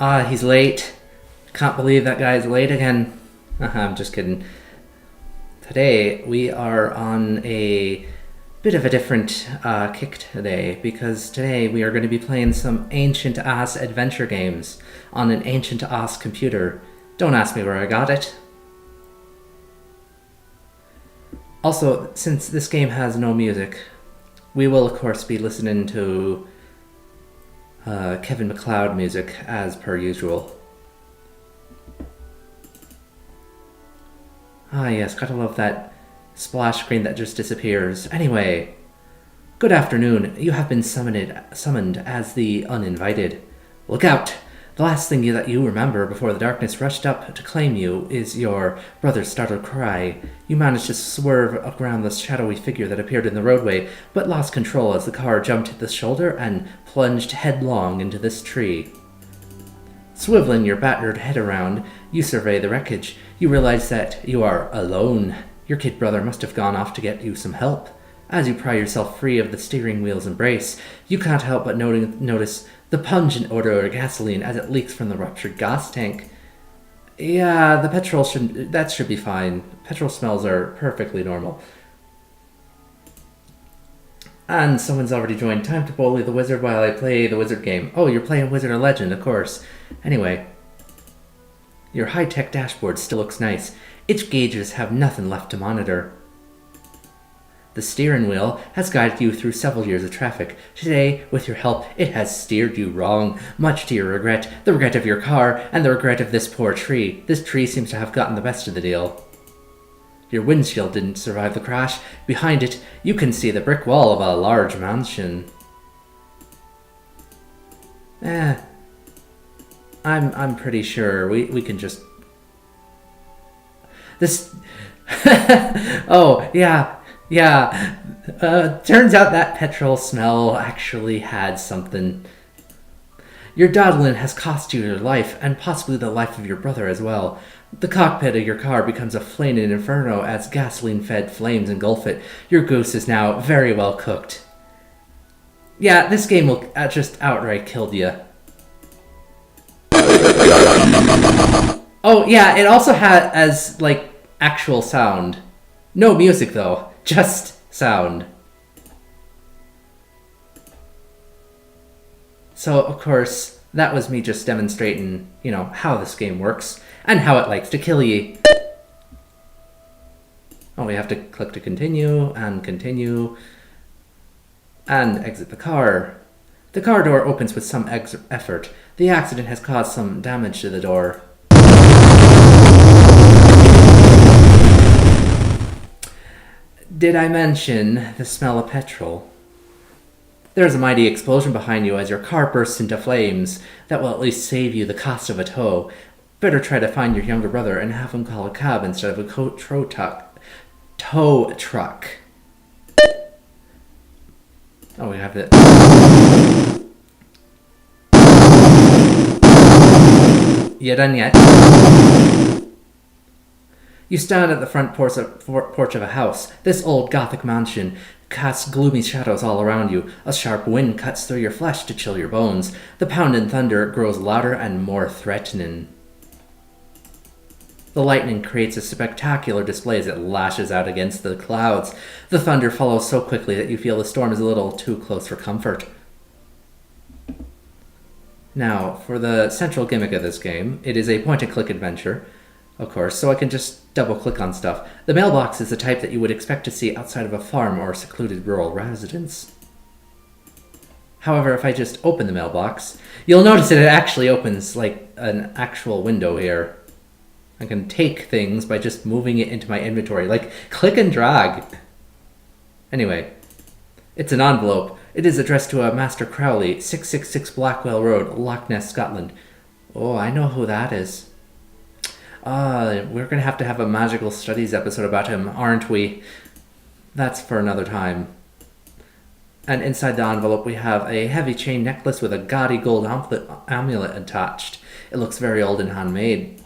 Ah, he's late. Can't believe that guy's late again. I'm just kidding. Today we are on a bit of a different kick today, because today we are going to be playing some ancient-ass adventure games on an ancient-ass computer. Don't ask me where I got it. Also, since this game has no music, we will of course be listening to Kevin MacLeod music as per usual. Ah yes, gotta love that splash screen that just disappears. Anyway, good afternoon. You have been summoned as the uninvited. Look out! The last thing that you remember before the darkness rushed up to claim you is your brother's startled cry. You managed to swerve around the shadowy figure that appeared in the roadway, but lost control as the car jumped the shoulder and plunged headlong into this tree. Swiveling your battered head around, you survey the wreckage. You realize that you are alone. Your kid brother must have gone off to get you some help. As you pry yourself free of the steering wheel's embrace, you can't help but notice the pungent odor of gasoline as it leaks from the ruptured gas tank. Yeah, the petrol should be fine. Petrol smells are perfectly normal. And someone's already joined. Time to bully the wizard while I play the wizard game. Oh, you're playing Wizard or Legend, of course. Anyway, your high-tech dashboard still looks nice. Its gauges have nothing left to monitor. The steering wheel has guided you through several years of traffic. Today, with your help, it has steered you wrong, much to your regret, the regret of your car, and the regret of this poor tree. This tree seems to have gotten the best of the deal. Your windshield didn't survive the crash. Behind it, you can see the brick wall of a large mansion. I'm pretty sure we can just... This... Oh, yeah. Turns out that petrol smell actually had something. Your dawdling has cost you your life, and possibly the life of your brother as well. The cockpit of your car becomes a flaming inferno as gasoline-fed flames engulf it. Your goose is now very well cooked. Yeah, this game will just outright kill you. Oh, yeah, it also has, like, actual sound. No music, though. Just sound. So, of course, that was me just demonstrating, how this game works and how it likes to kill ye. Oh, we have to click to continue and exit the car. The car door opens with some effort. The accident has caused some damage to the door. Did I mention the smell of petrol? There's a mighty explosion behind you as your car bursts into flames. That will at least save you the cost of a tow. Better try to find your younger brother and have him call a cab instead of a tow truck. Oh, we have it. You done yet? You stand at the front porch of a house. This old Gothic mansion casts gloomy shadows all around you. A sharp wind cuts through your flesh to chill your bones. The pounding thunder grows louder and more threatening. The lightning creates a spectacular display as it lashes out against the clouds. The thunder follows so quickly that you feel the storm is a little too close for comfort. Now, for the central gimmick of this game, it is a point-and-click adventure, of course, so I can just double-click on stuff. The mailbox is the type that you would expect to see outside of a farm or a secluded rural residence. However, if I just open the mailbox, you'll notice that it actually opens like an actual window here. I can take things by just moving it into my inventory, like click and drag. Anyway, it's an envelope. It is addressed to a Master Crowley, 666 Blackwell Road, Loch Ness, Scotland. Oh, I know who that is. We're going to have a magical studies episode about him, aren't we? That's for another time. And inside the envelope we have a heavy chain necklace with a gaudy gold amulet attached. It looks very old and handmade.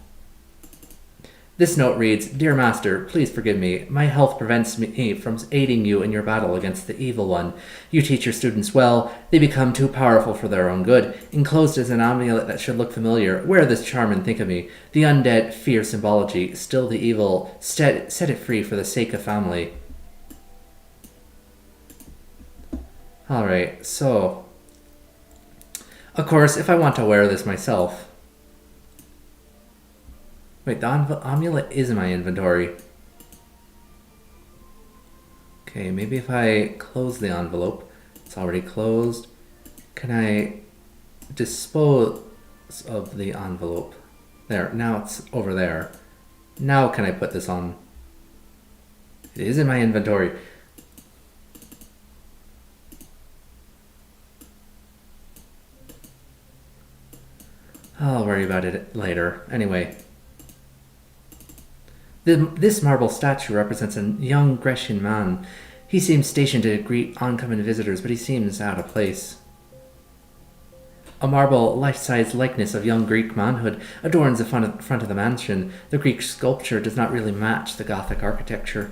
This note reads, Dear Master, please forgive me. My health prevents me from aiding you in your battle against the evil one. You teach your students well. They become too powerful for their own good. Enclosed is an amulet that should look familiar. Wear this charm and think of me. The undead fear symbology. Still the evil. Set it free for the sake of family. Alright, so... Of course, if I want to wear this myself... Wait, the amulet is in my inventory. Okay, maybe if I close the envelope. It's already closed. Can I dispose of the envelope? There, now it's over there. Now can I put this on? It is in my inventory. I'll worry about it later. Anyway. This marble statue represents a young Grecian man. He seems stationed to greet oncoming visitors, but he seems out of place. A marble life-size likeness of young Greek manhood adorns the front of the mansion. The Greek sculpture does not really match the Gothic architecture.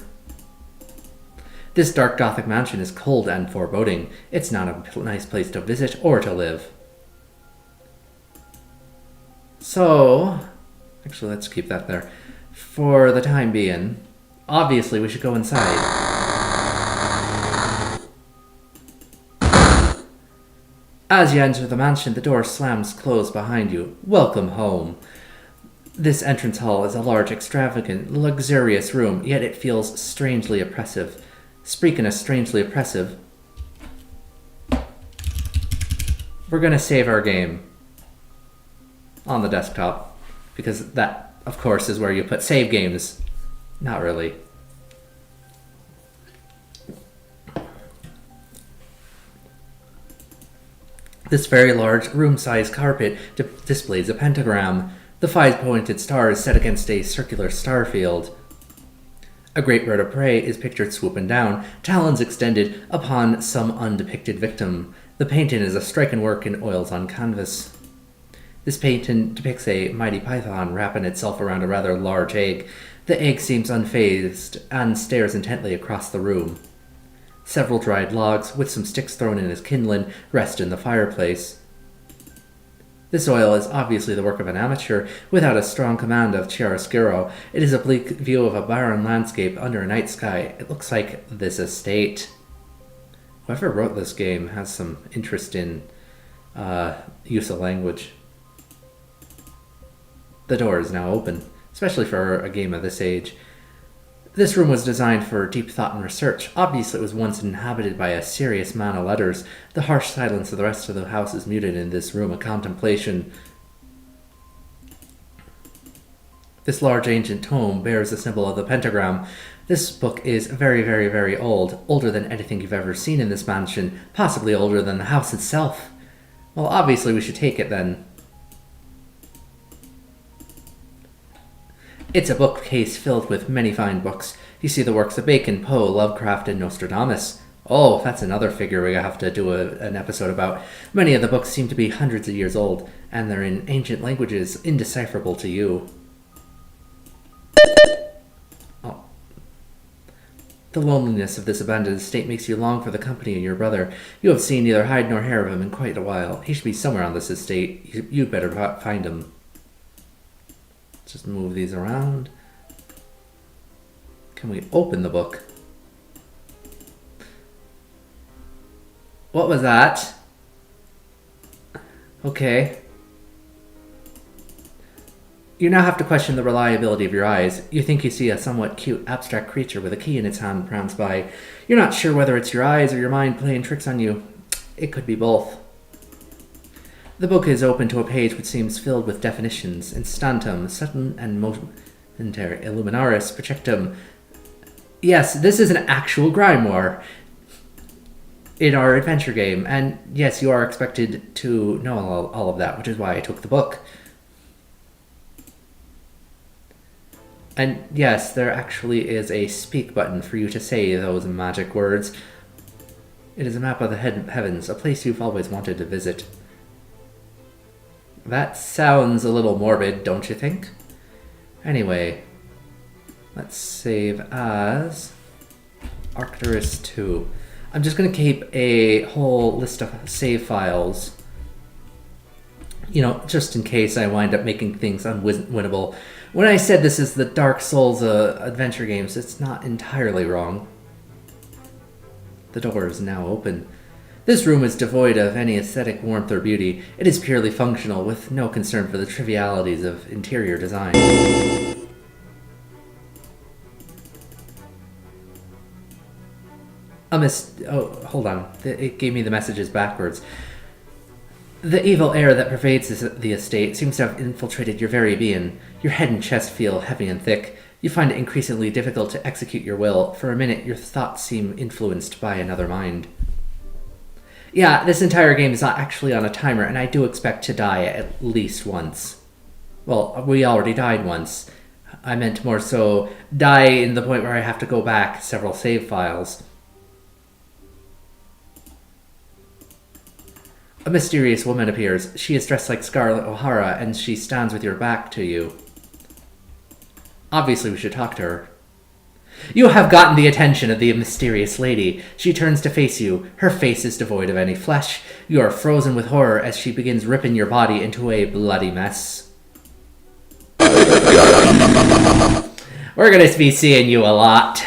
This dark Gothic mansion is cold and foreboding. It's not a nice place to visit or to live. So, actually let's keep that there. For the time being, obviously we should go inside. As you enter the mansion, the door slams closed behind you. Welcome home. This entrance hall is a large, extravagant, luxurious room, yet it feels strangely oppressive. Speaking of strangely oppressive, we're gonna save our game on the desktop, because that, of course, is where you put save games. Not really. This very large room-sized carpet displays a pentagram. The 5-pointed star is set against a circular star field. A great bird of prey is pictured swooping down, talons extended upon some undepicted victim. The painting is a striking work in oils on canvas. This painting depicts a mighty python wrapping itself around a rather large egg. The egg seems unfazed and stares intently across the room. Several dried logs, with some sticks thrown in as kindling, rest in the fireplace. This oil is obviously the work of an amateur, without a strong command of chiaroscuro. It is a bleak view of a barren landscape under a night sky. It looks like this estate. Whoever wrote this game has some interesting use of language. The door is now open, especially for a game of this age. This room was designed for deep thought and research. Obviously it was once inhabited by a serious man of letters. The harsh silence of the rest of the house is muted in this room of contemplation. This large ancient tome bears the symbol of the pentagram. This book is very, very, very old. Older than anything you've ever seen in this mansion. Possibly older than the house itself. Well, obviously we should take it then. It's a bookcase filled with many fine books. You see the works of Bacon, Poe, Lovecraft, and Nostradamus. Oh, that's another figure we have to do an episode about. Many of the books seem to be hundreds of years old, and they're in ancient languages indecipherable to you. Oh. The loneliness of this abandoned estate makes you long for the company of your brother. You have seen neither hide nor hair of him in quite a while. He should be somewhere on this estate. You'd better find him. Just move these around. Can we open the book? What was that? Okay. You now have to question the reliability of your eyes. You think you see a somewhat cute, abstract creature with a key in its hand prowls by. You're not sure whether it's your eyes or your mind playing tricks on you. It could be both. The book is open to a page which seems filled with definitions. Instantum, sudden and momentary, illuminaris, projectum. Yes, this is an actual grimoire in our adventure game. And yes, you are expected to know all of that, which is why I took the book. And yes, there actually is a speak button for you to say those magic words. It is a map of the heavens, a place you've always wanted to visit. That sounds a little morbid, don't you think? Anyway, Let's save as Arcturus 2. I'm just going to keep a whole list of save files, you know, just in case I wind up making things unwinnable. When I said this is the Dark Souls adventure games, it's not entirely wrong. The door is now open. This room is devoid of any aesthetic warmth or beauty. It is purely functional, with no concern for the trivialities of interior design. Oh, hold on. It gave me the messages backwards. The evil air that pervades the estate seems to have infiltrated your very being. Your head and chest feel heavy and thick. You find it increasingly difficult to execute your will. For a minute, your thoughts seem influenced by another mind. Yeah, this entire game is not actually on a timer, and I do expect to die at least once. Well, we already died once. I meant more so die in the point where I have to go back several save files. A mysterious woman appears. She is dressed like Scarlett O'Hara, and she stands with your back to you. Obviously, we should talk to her. You have gotten the attention of the mysterious lady. She turns to face you. Her face is devoid of any flesh. You are frozen with horror as she begins ripping your body into a bloody mess. We're going to be seeing you a lot.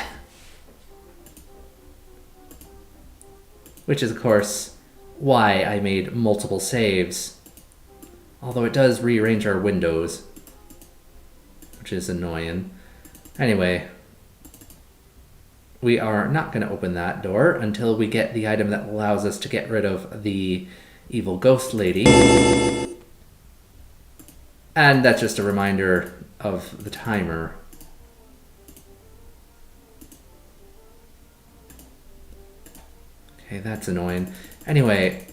Which is, of course, why I made multiple saves. Although it does rearrange our windows, which is annoying. Anyway, we are not going to open that door until we get the item that allows us to get rid of the evil ghost lady. And that's just a reminder of the timer. Okay, that's annoying. Anyway,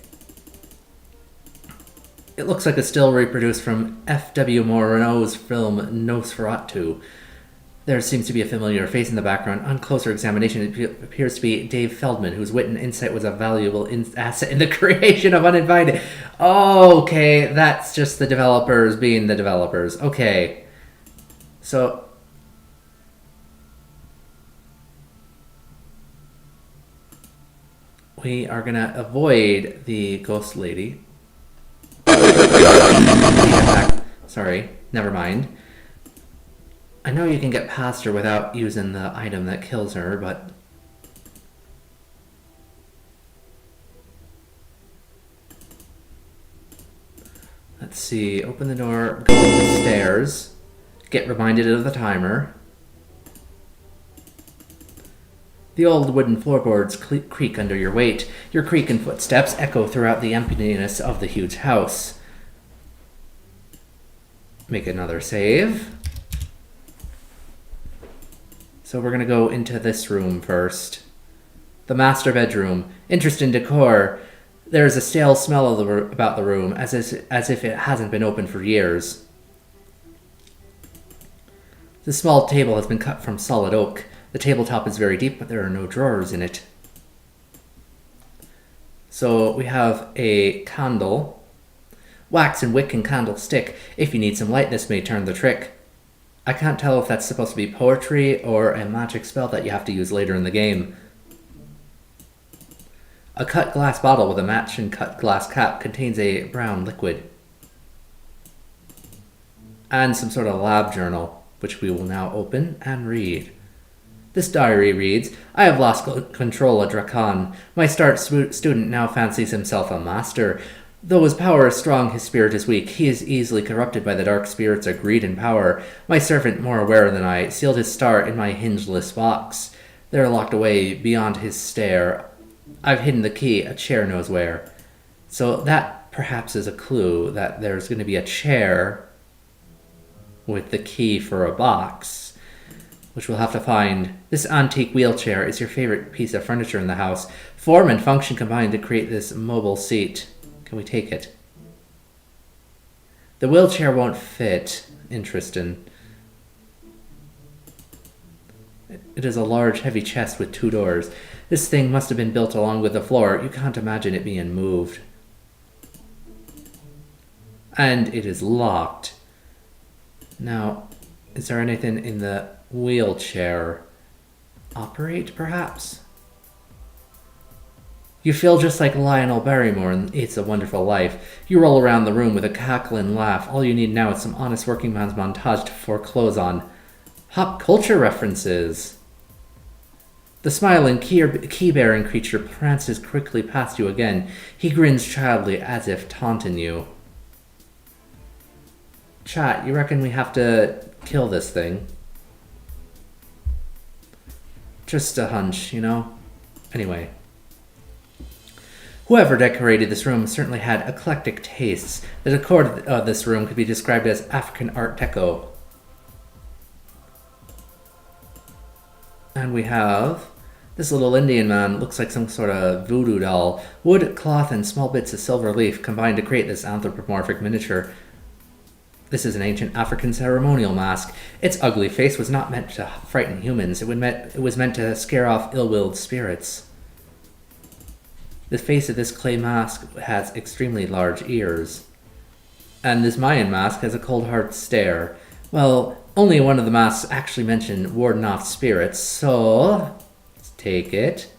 it looks like a still reproduced from F.W. Murnau's film Nosferatu. There seems to be a familiar face in the background. On closer examination, it appears to be Dave Feldman, whose wit and insight was a valuable asset in the creation of Uninvited. Okay, that's just the developers being the developers. Okay, so we are going to avoid the ghost lady. Sorry, never mind. I know you can get past her without using the item that kills her, but... Let's see, open the door, go up the stairs, get reminded of the timer. The old wooden floorboards creak under your weight. Your creaking footsteps echo throughout the emptiness of the huge house. Make another save. So we're going to go into this room first. The master bedroom. Interesting decor. There is a stale smell about the room, as if it hasn't been open for years. The small table has been cut from solid oak. The tabletop is very deep, but there are no drawers in it. So we have a candle. Wax and wick and candlestick. If you need some light, this may turn the trick. I can't tell if that's supposed to be poetry or a magic spell that you have to use later in the game. A cut glass bottle with a matching cut glass cap contains a brown liquid. And some sort of lab journal, which we will now open and read. This diary reads, I have lost control of Drakan. My start student now fancies himself a master. Though his power is strong, his spirit is weak. He is easily corrupted by the dark spirits of greed and power. My servant, more aware than I, sealed his star in my hingeless box. They're locked away beyond his stare. I've hidden the key, a chair knows where. So that perhaps is a clue that there's going to be a chair with the key for a box, which we'll have to find. This antique wheelchair is your favorite piece of furniture in the house. Form and function combine to create this mobile seat. Can we take it? The wheelchair won't fit. Interesting. It is a large, heavy chest with 2 doors. This thing must have been built along with the floor. You can't imagine it being moved. And it is locked. Now, is there anything in the wheelchair operate, perhaps? You feel just like Lionel Barrymore in It's a Wonderful Life. You roll around the room with a cackling laugh. All you need now is some honest working man's montage to foreclose on. Pop culture references. The smiling, key-bearing creature prances quickly past you again. He grins childly as if taunting you. Chat, you reckon we have to kill this thing? Just a hunch, you know? Anyway. Whoever decorated this room certainly had eclectic tastes. The decor of this room could be described as African Art Deco. And we have this little Indian man. Looks like some sort of voodoo doll. Wood, cloth, and small bits of silver leaf combined to create this anthropomorphic miniature. This is an ancient African ceremonial mask. Its ugly face was not meant to frighten humans. It was meant to scare off ill-willed spirits. The face of this clay mask has extremely large ears. And this Mayan mask has a cold hard stare. Well, only one of the masks actually mentioned warding off spirits, so let's take it.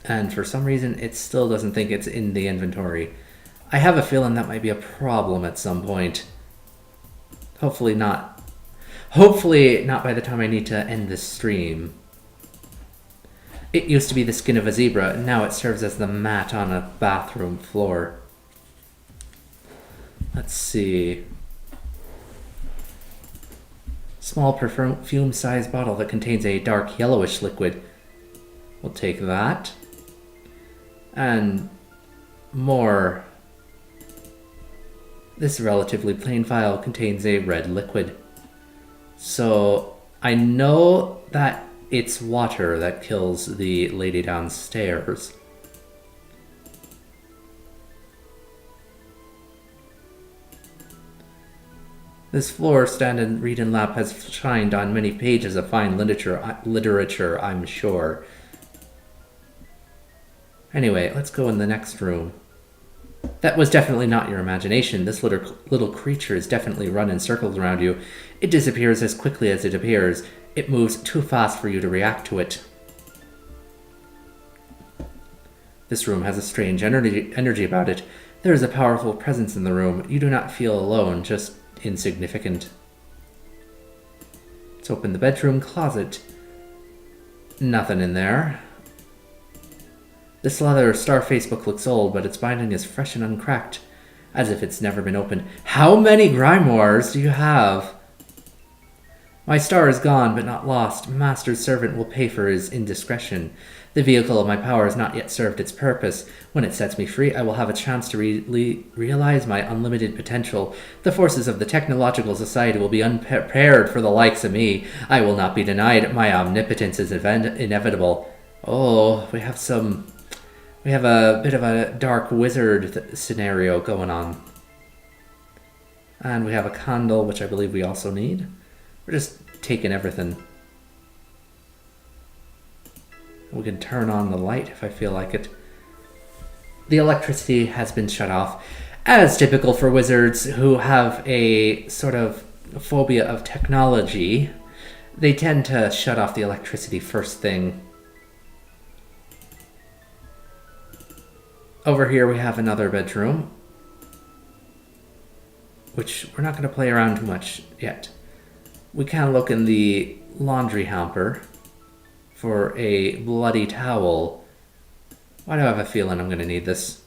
And for some reason, it still doesn't think it's in the inventory. I have a feeling that might be a problem at some point. Hopefully not. Hopefully not by the time I need to end this stream. It used to be the skin of a zebra, and now it serves as the mat on a bathroom floor. Let's see. Small perfume-sized bottle that contains a dark yellowish liquid. We'll take that. And more. This relatively plain vial contains a red liquid. So I know that it's water that kills the lady downstairs. This floor stand and reading lamp has shined on many pages of fine literature, I'm sure. Anyway, let's go in the next room. That was definitely not your imagination. This little creature is definitely running circles around you. It disappears as quickly as it appears. It moves too fast for you to react to it. This room has a strange energy about it. There is a powerful presence in the room. You do not feel alone, just insignificant. Let's open the bedroom closet. Nothing in there. This leather Starface book looks old, but its binding is fresh and uncracked, as if it's never been opened. How many grimoires do you have? My star is gone, but not lost. Master's servant will pay for his indiscretion. The vehicle of my power has not yet served its purpose. When it sets me free, I will have a chance to realize my unlimited potential. The forces of the technological society will be unprepared for the likes of me. I will not be denied. My omnipotence is inevitable. Oh, we have a bit of a dark wizard scenario going on. And we have a candle, which I believe we also need. We're just taking everything. We can turn on the light if I feel like it. The electricity has been shut off. As typical for wizards who have a sort of phobia of technology, they tend to shut off the electricity first thing. Over here we have another bedroom, which we're not going to play around too much yet. We can look in the laundry hamper for a bloody towel. Why do I have a feeling I'm going to need this?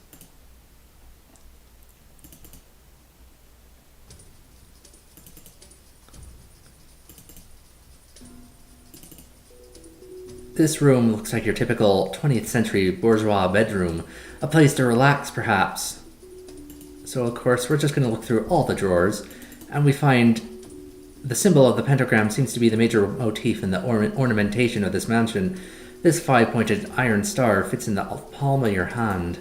This room looks like your typical 20th century bourgeois bedroom. A place to relax, perhaps. So, of course, we're just going to look through all the drawers, and we find the symbol of the pentagram seems to be the major motif in the ornamentation of this mansion. This 5-pointed iron star fits in the palm of your hand.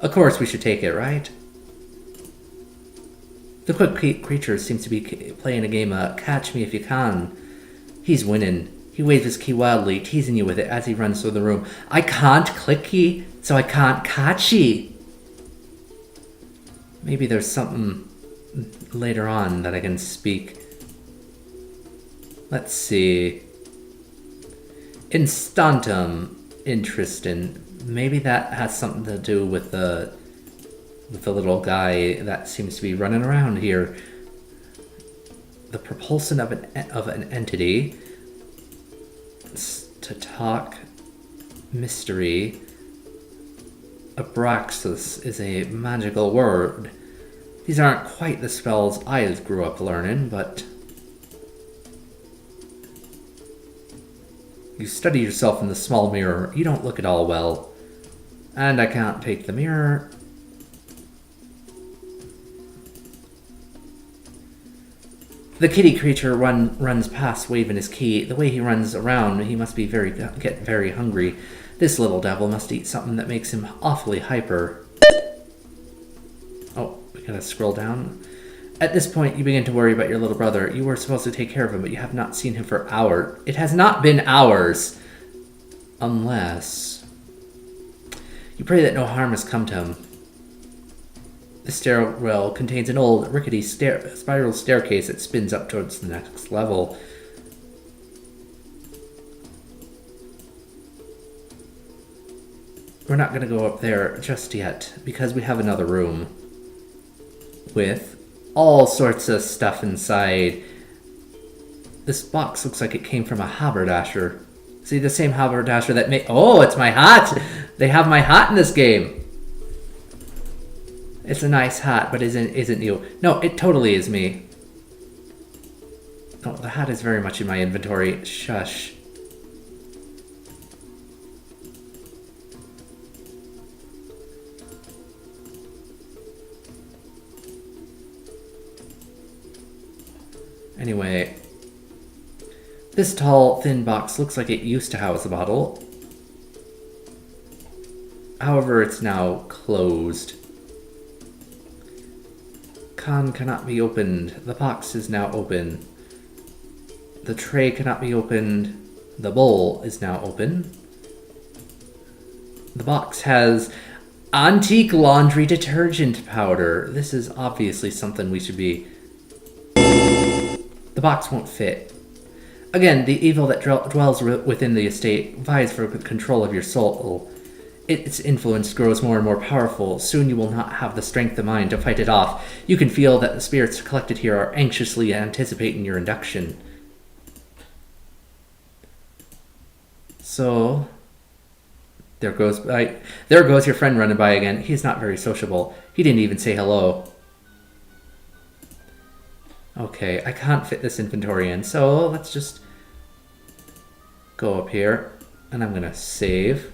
Of course, we should take it, right? The quick creature seems to be playing a game of catch me if you can. He's winning. He waves his key wildly, teasing you with it as he runs through the room. I can't click key, so I can't catch ye. Maybe there's something later on that I can speak. Let's see. Instantum. Interesting. Maybe that has something to do with the little guy that seems to be running around here. The propulsion of an entity. To talk. Mystery. Abraxas is a magical word. These aren't quite the spells I grew up learning, but... You study yourself in the small mirror. You don't look at all well. And I can't take the mirror. The kitty creature runs past waving his key. The way he runs around, he must be get very hungry. This little devil must eat something that makes him awfully hyper. Oh, we gotta scroll down. At this point, you begin to worry about your little brother. You were supposed to take care of him, but you have not seen him for hours. It has not been hours. Unless... You pray that no harm has come to him. The stairwell contains an old, rickety spiral staircase that spins up towards the next level. We're not going to go up there just yet, because we have another room with all sorts of stuff inside. This box looks like it came from a haberdasher. See, the same haberdasher that made... Oh, it's my hat! They have my hat in this game! It's a nice hat, but isn't you. No, it totally is me. Oh, the hat is very much in my inventory. Shush. Anyway, this tall, thin box looks like it used to house a bottle. However, it's now closed. Con cannot be opened. The box is now open. The tray cannot be opened. The bowl is now open. The box has antique laundry detergent powder. This is obviously something we should be... The box won't fit. Again, the evil that dwells within the estate vies for control of your soul. Its influence grows more and more powerful. Soon you will not have the strength of mind to fight it off. You can feel that the spirits collected here are anxiously anticipating your induction. So... There goes your friend running by again. He's not very sociable. He didn't even say hello. Okay, I can't fit this inventory in, so let's just go up here, and I'm gonna save.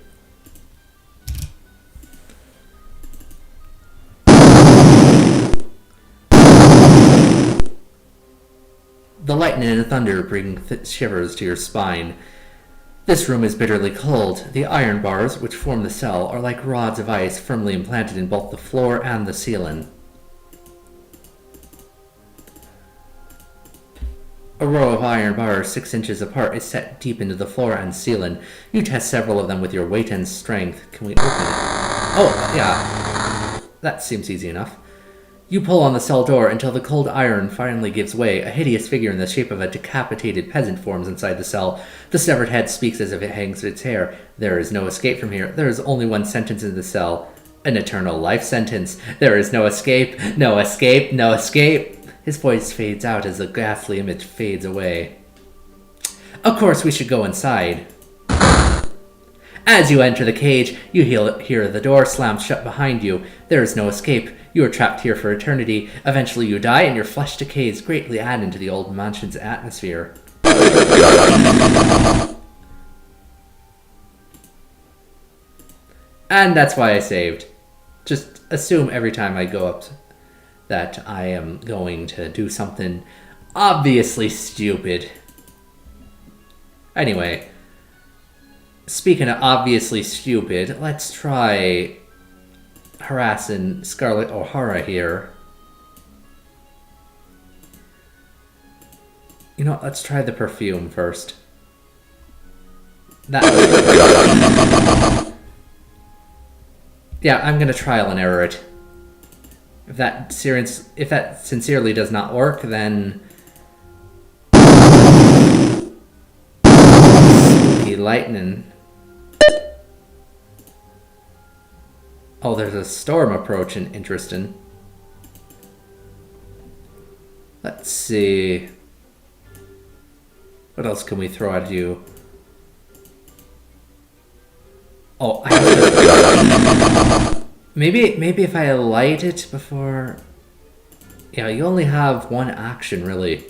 The lightning and thunder bring shivers to your spine. This room is bitterly cold. The iron bars, which form the cell, are like rods of ice firmly implanted in both the floor and the ceiling. A row of iron bars 6 inches apart is set deep into the floor and ceiling. You test several of them with your weight and strength. Can we open it? Oh, yeah. That seems easy enough. You pull on the cell door until the cold iron finally gives way. A hideous figure in the shape of a decapitated peasant forms inside the cell. The severed head speaks as if it hangs its hair. There is no escape from here. There is only one sentence in the cell. An eternal life sentence. There is no escape. No escape. No escape. His voice fades out as the ghastly image fades away. Of course, we should go inside. As you enter the cage, you hear the door slam shut behind you. There is no escape. You are trapped here for eternity. Eventually you die and your flesh decays, greatly adding to the old mansion's atmosphere. And that's why I saved. Just assume every time I go up that I am going to do something obviously stupid. Anyway, speaking of obviously stupid, let's try harassing Scarlet O'Hara here. You know what, let's try the perfume first. Yeah, I'm gonna trial and error it. If that sincerely does not work, then see lightning. Oh, there's a storm approaching. Interesting. Let's see. What else can we throw at you? Oh, maybe if I light it before... Yeah, you only have one action, really.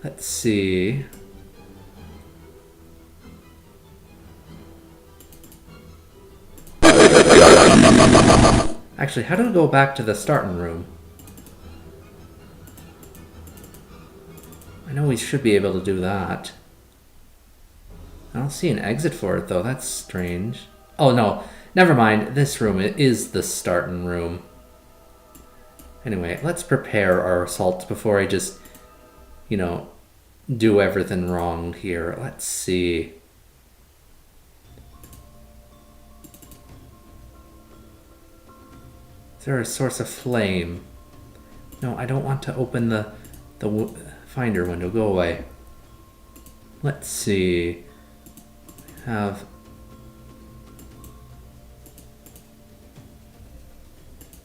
Let's see. Actually, how do we go back to the starting room? I know we should be able to do that. I don't see an exit for it, though. That's strange. Oh, no. Never mind. This room is the starting room. Anyway, let's prepare our assault before I just, you know, do everything wrong here. Let's see. Is there a source of flame? No, I don't want to open the finder window. Go away. Let's see. Have...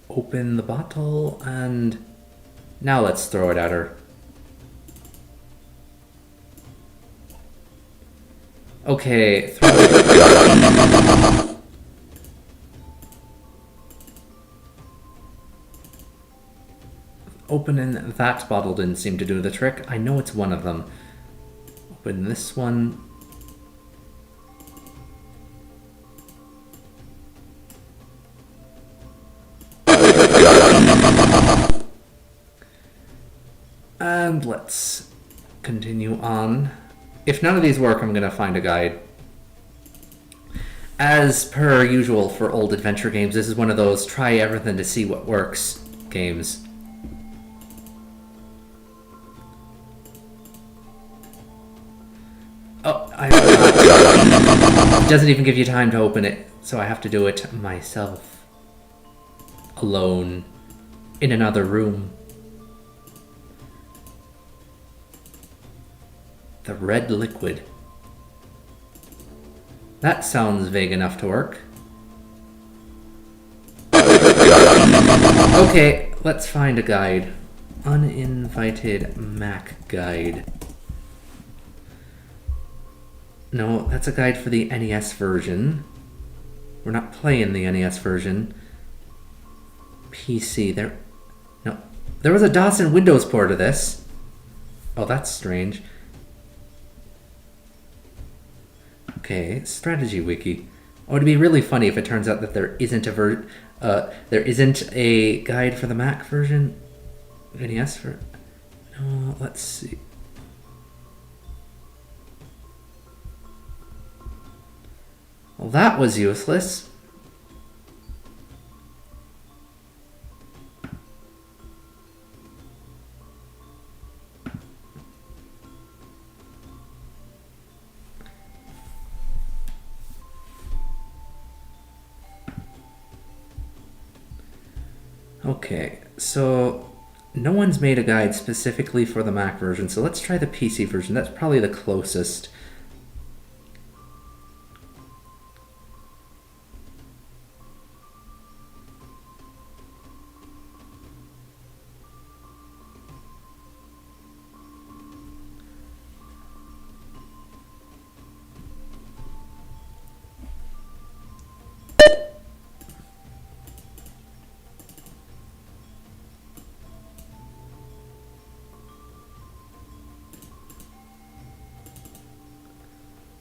Open the bottle and... Now let's throw it at her. Okay, throw it. Opening that bottle didn't seem to do the trick. I know it's one of them. Open this one. And let's continue on. If none of these work, I'm gonna find a guide. As per usual for old adventure games, this is one of those try everything to see what works games. Oh, I forgot. It doesn't even give you time to open it, so I have to do it myself. Alone. In another room. The red liquid. That sounds vague enough to work. Okay, let's find a guide. Uninvited Mac guide. No, that's a guide for the NES version. We're not playing the NES version. PC, no. There was a DOS and Windows port of this. Oh, that's strange. Okay, strategy wiki. Oh, it'd be really funny if it turns out that there isn't a guide for the Mac version. NES for... No, let's see. Well, that was useless. Okay, so no one's made a guide specifically for the Mac version, so let's try the PC version. That's probably the closest.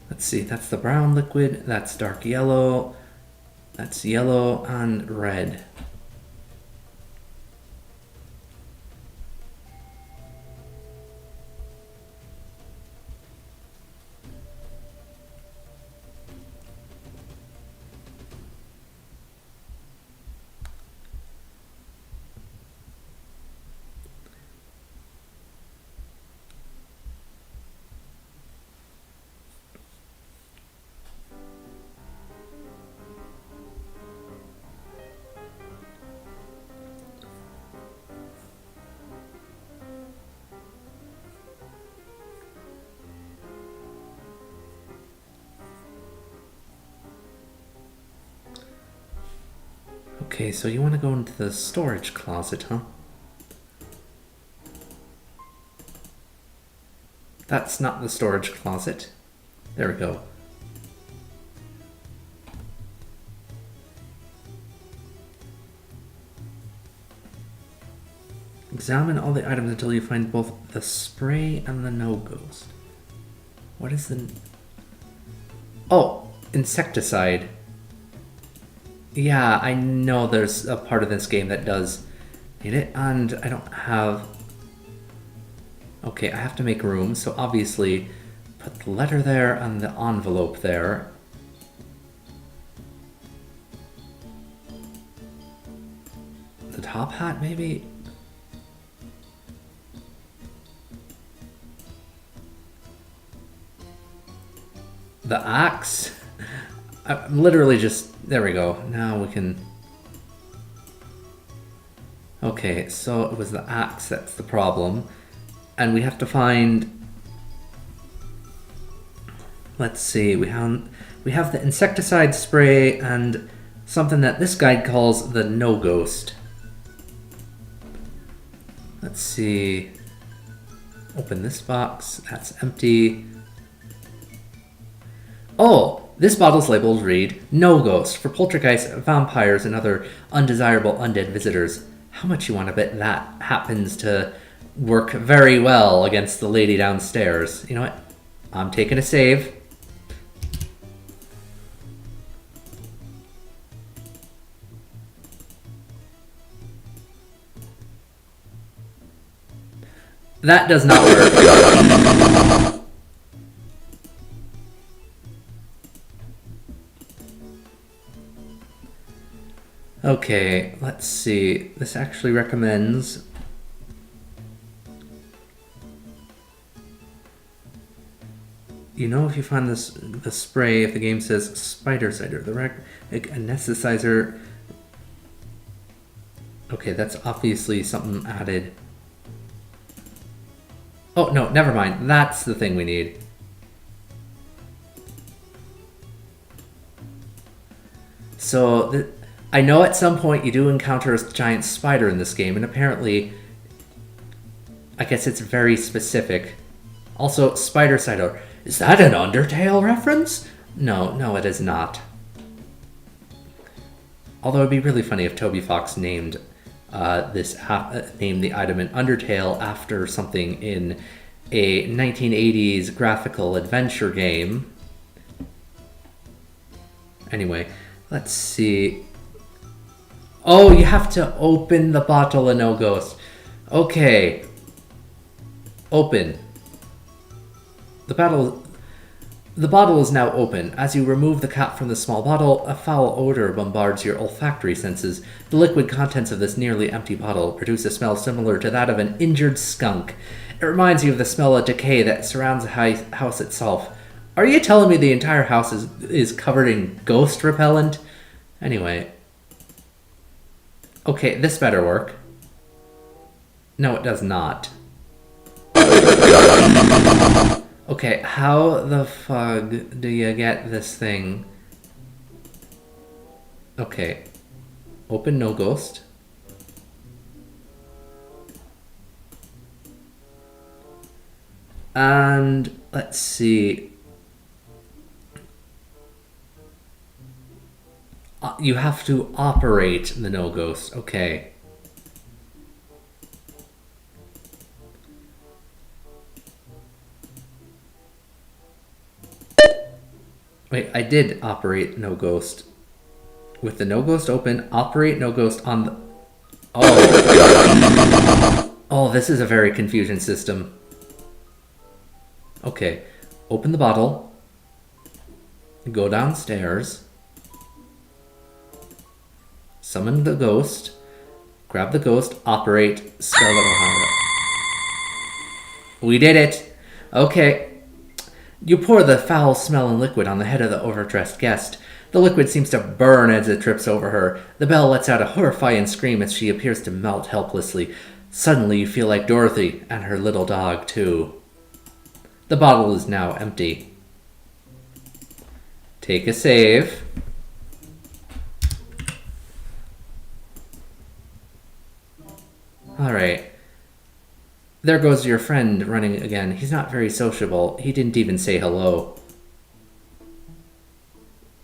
Let's see, that's the brown liquid, that's dark yellow, that's yellow and red. Okay, so you want to go into the storage closet, huh? That's not the storage closet. There we go. Examine all the items until you find both the spray and the no-ghost. What is the... Oh, insecticide. Yeah, I know there's a part of this game that does need it, and I don't have... Okay, I have to make room, so obviously put the letter there and the envelope there. The top hat, maybe? The axe? I'm literally just... There we go. Now we can... Okay, so it was the axe that's the problem. And we have to find... Let's see, we have the insecticide spray and something that this guide calls the no-ghost. Let's see... Open this box. That's empty. Oh, this bottle's labeled read, No Ghost, for poltergeists, vampires, and other undesirable undead visitors. How much you want to bet that happens to work very well against the lady downstairs? You know what? I'm taking a save. That does not work. Okay, let's see. This actually recommends... You know, if you find the spray, if the game says spider cider, the anesthetizer... Okay, that's obviously something added. Oh, no, never mind. That's the thing we need. So, I know at some point you do encounter a giant spider in this game, and apparently, I guess it's very specific. Also, spider cider. Is that an Undertale reference? No, it is not. Although it'd be really funny if Toby Fox named named the item in Undertale after something in a 1980s graphical adventure game. Anyway, let's see. Oh, you have to open the bottle of No Ghost. Okay. Open. The bottle is now open. As you remove the cap from the small bottle, a foul odor bombards your olfactory senses. The liquid contents of this nearly empty bottle produce a smell similar to that of an injured skunk. It reminds you of the smell of decay that surrounds the house itself. Are you telling me the entire house is covered in ghost repellent? Anyway. Okay, this better work. No, it does not. Okay, how the fug do you get this thing? Okay. Open No Ghost. And let's see. You have to operate the No Ghost. Okay. Wait, I did operate No Ghost. With the No Ghost open, operate No Ghost on the... Oh. Oh, this is a very confusing system. Okay. Open the bottle. Go downstairs. Summon the ghost. Grab the ghost. Operate Scarlet O'Hara. We did it. Okay. You pour the foul-smelling liquid on the head of the overdressed guest. The liquid seems to burn as it drips over her. The belle lets out a horrifying scream as she appears to melt helplessly. Suddenly you feel like Dorothy, and her little dog, too. The bottle is now empty. Take a save. There goes your friend running again. He's not very sociable. He didn't even say hello.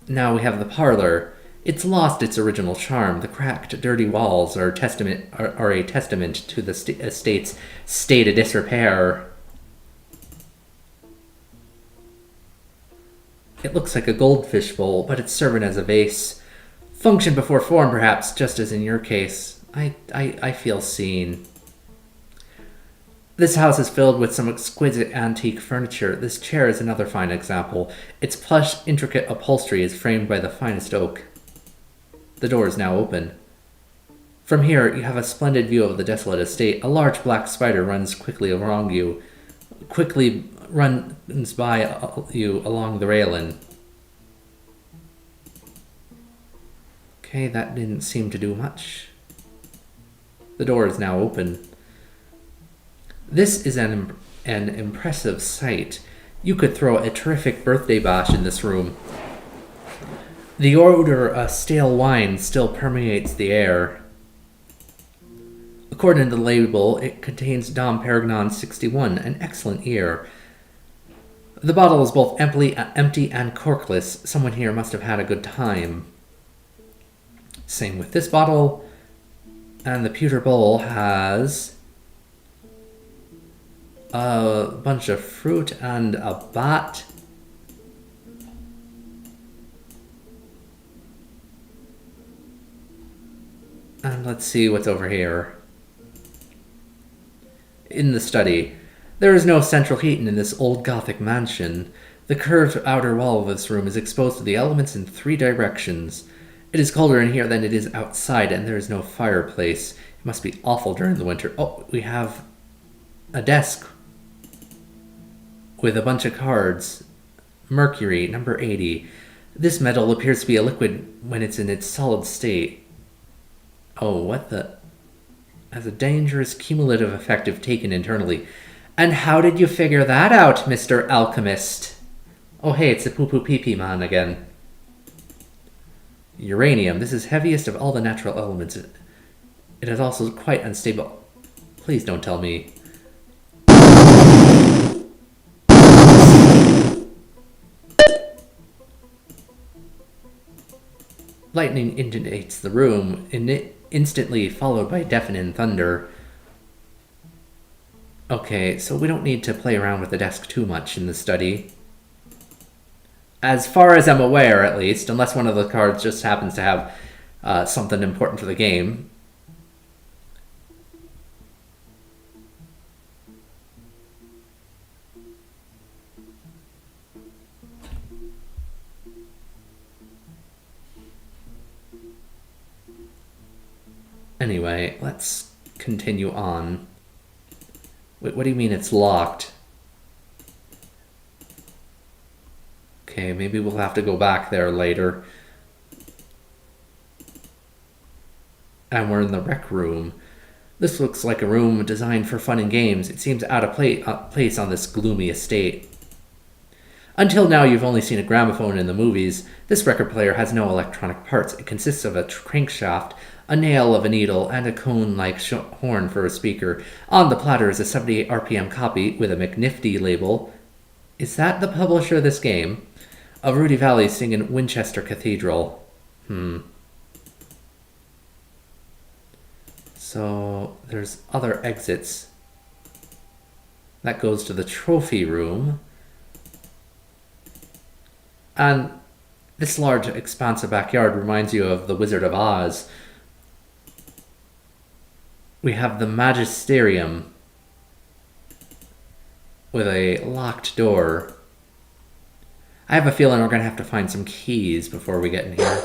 Now we have the parlor. It's lost its original charm. The cracked, dirty walls are a testament to the estate's state of disrepair. It looks like a goldfish bowl, but it's serving as a vase. Function before form, perhaps, just as in your case. I feel seen. This house is filled with some exquisite antique furniture. This chair is another fine example. Its plush, intricate upholstery is framed by the finest oak. The door is now open. From here, you have a splendid view of the desolate estate. A large black spider runs quickly runs by you along the railing. Okay, that didn't seem to do much. The door is now open. This is an impressive sight. You could throw a terrific birthday bash in this room. The odor of stale wine still permeates the air. According to the label, it contains Dom Perignon 61, an excellent year. The bottle is both empty and corkless. Someone here must have had a good time. Same with this bottle. And the pewter bowl has a bunch of fruit and a bat. And let's see what's over here. In the study. There is no central heating in this old Gothic mansion. The curved outer wall of this room is exposed to the elements in 3 directions. It is colder in here than it is outside, and there is no fireplace. It must be awful during the winter. Oh, we have a desk with a bunch of cards. Mercury, number 80. This metal appears to be a liquid when it's in its solid state. Oh, what the... Has a dangerous cumulative effect if taken internally. And how did you figure that out, Mr. Alchemist? Oh, hey, it's the poo-poo-pee-pee man again. Uranium. This is heaviest of all the natural elements. It is also quite unstable. Please don't tell me. Lightning inundates the room, instantly followed by deafening thunder. Okay, so we don't need to play around with the desk too much in the study. As far as I'm aware, at least, unless one of the cards just happens to have something important for the game. Anyway, let's continue on. Wait, what do you mean it's locked? Okay, maybe we'll have to go back there later. And we're in the rec room. This looks like a room designed for fun and games. It seems out of place on this gloomy estate. Until now, you've only seen a gramophone in the movies. This record player has no electronic parts. It consists of a crankshaft, a nail of a needle, and a cone-like horn for a speaker. On the platter is a 78 RPM copy with a McNifty label. Is that the publisher of this game? Of Rudy Valley singing Winchester Cathedral. So there's other exits. That goes to the trophy room. And this large expanse of backyard reminds you of the Wizard of Oz. We have the Magisterium with a locked door. I have a feeling we're going to have to find some keys before we get in here.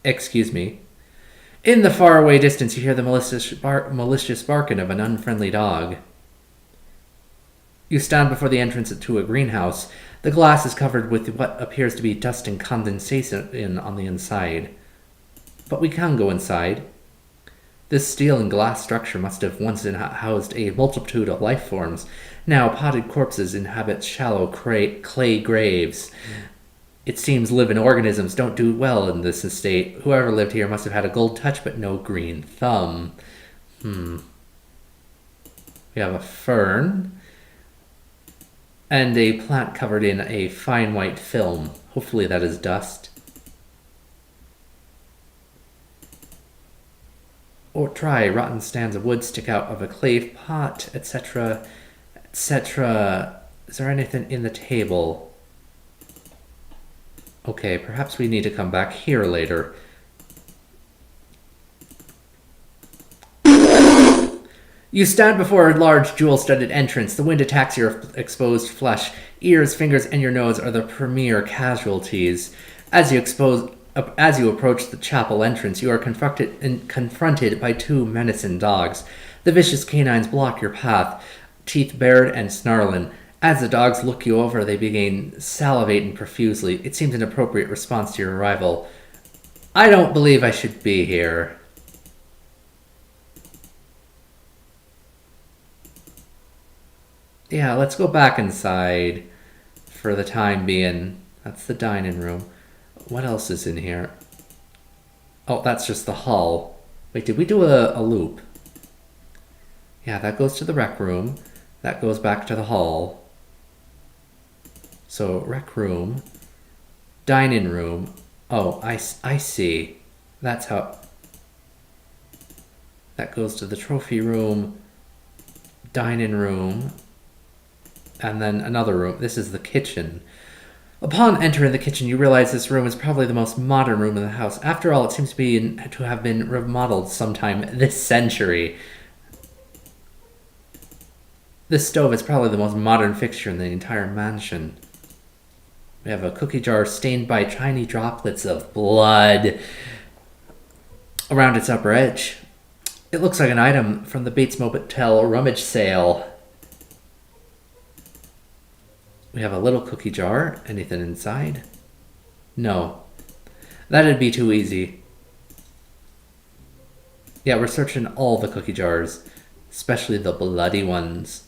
Excuse me. In the faraway distance, you hear the malicious barking of an unfriendly dog. You stand before the entrance to a greenhouse. The glass is covered with what appears to be dust and condensation on the inside. But we can go inside. This steel and glass structure must have once housed a multitude of life forms. Now potted corpses inhabit shallow clay graves. It seems living organisms don't do well in this estate. Whoever lived here must have had a gold touch but no green thumb. We have a fern and a plant covered in a fine white film. Hopefully that is dust. Or try rotten stands of wood stick out of a clay pot, etc., etc. Is there anything in the table? Okay, perhaps we need to come back here later. You stand before a large jewel-studded entrance. The wind attacks your exposed flesh. Ears, fingers, and your nose are the premier casualties. As you approach the chapel entrance, you are confronted by two menacing dogs. The vicious canines block your path, teeth bared and snarling. As the dogs look you over, they begin salivating profusely. It seems an appropriate response to your arrival. I don't believe I should be here. Yeah, let's go back inside for the time being. That's the dining room. What else is in here? Oh, that's just the hall. Wait, did we do a loop? Yeah, that goes to the rec room. That goes back to the hall. So, rec room. Dining room. Oh, I see. That's how... That goes to the trophy room. Dining room. And then another room. This is the kitchen. Upon entering the kitchen, you realize this room is probably the most modern room in the house. After all, it seems to have been remodeled sometime this century. This stove is probably the most modern fixture in the entire mansion. We have a cookie jar stained by tiny droplets of blood around its upper edge. It looks like an item from the Bates Motel rummage sale. We have a little cookie jar. Anything inside? No. That'd be too easy. Yeah, we're searching all the cookie jars, especially the bloody ones.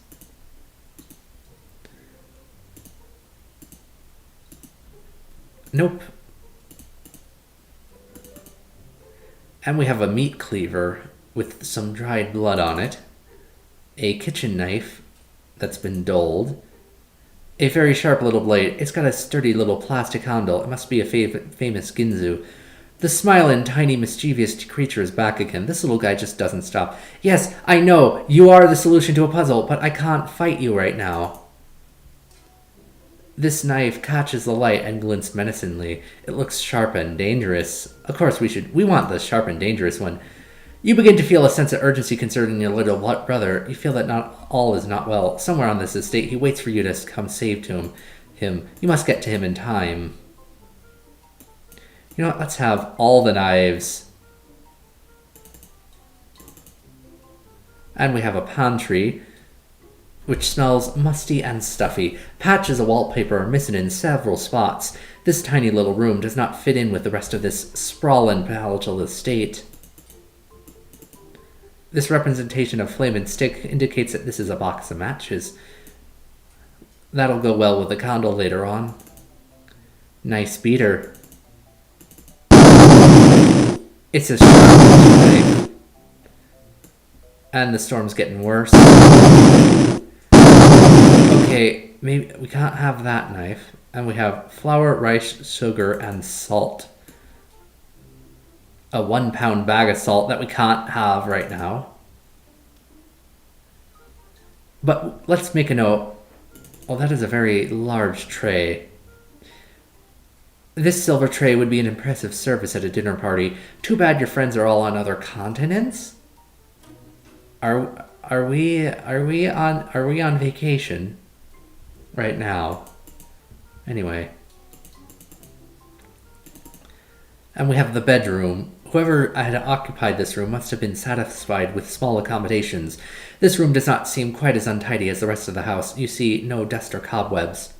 Nope. And we have a meat cleaver with some dried blood on it. A kitchen knife that's been dulled. A very sharp little blade. It's got a sturdy little plastic handle. It must be a famous Ginzu. The smiling, tiny, mischievous creature is back again. This little guy just doesn't stop. Yes, I know, you are the solution to a puzzle, but I can't fight you right now. This knife catches the light and glints menacingly. It looks sharp and dangerous. Of course we want the sharp and dangerous one. You begin to feel a sense of urgency concerning your little brother. You feel that not all is not well. Somewhere on this estate, he waits for you to come save him. You must get to him in time. You know what? Let's have all the knives. And we have a pantry, which smells musty and stuffy. Patches of wallpaper are missing in several spots. This tiny little room does not fit in with the rest of this sprawling palatial estate. This representation of flame and stick indicates that this is a box of matches. That'll go well with the candle later on. Nice beater. It's a sharp knife. And the storm's getting worse. Okay, maybe we can't have that knife. And we have flour, rice, sugar, and salt. A 1 pound bag of salt that we can't have right now. But let's make a note. Oh, that is a very large tray. This silver tray would be an impressive service at a dinner party. Too bad your friends are all on other continents. Are we on vacation right now? Anyway. And we have the bedroom. Whoever had occupied this room must have been satisfied with small accommodations. This room does not seem quite as untidy as the rest of the house. You see no dust or cobwebs.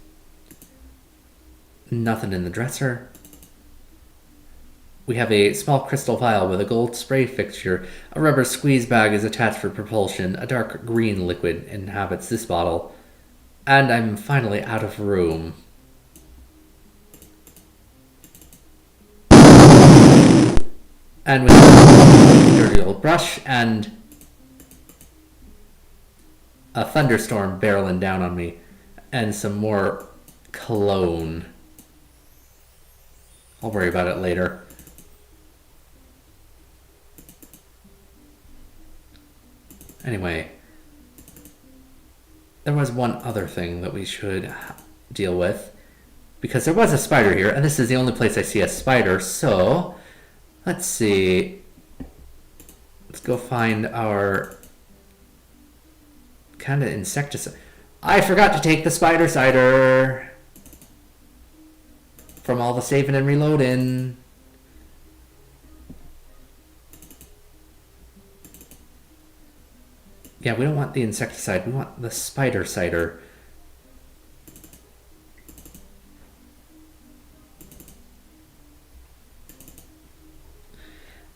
Nothing in the dresser. We have a small crystal vial with a gold spray fixture. A rubber squeeze bag is attached for propulsion. A dark green liquid inhabits this bottle. And I'm finally out of room. And with a dirty old brush and a thunderstorm barreling down on me and some more cologne. I'll worry about it later. Anyway, there was one other thing that we should deal with, because there was a spider here, and this is the only place I see a spider, so let's see. Let's go find our kind of insecticide. I forgot to take the spider cider from all the saving and reloading. Yeah, we don't want the insecticide. We want the spider cider.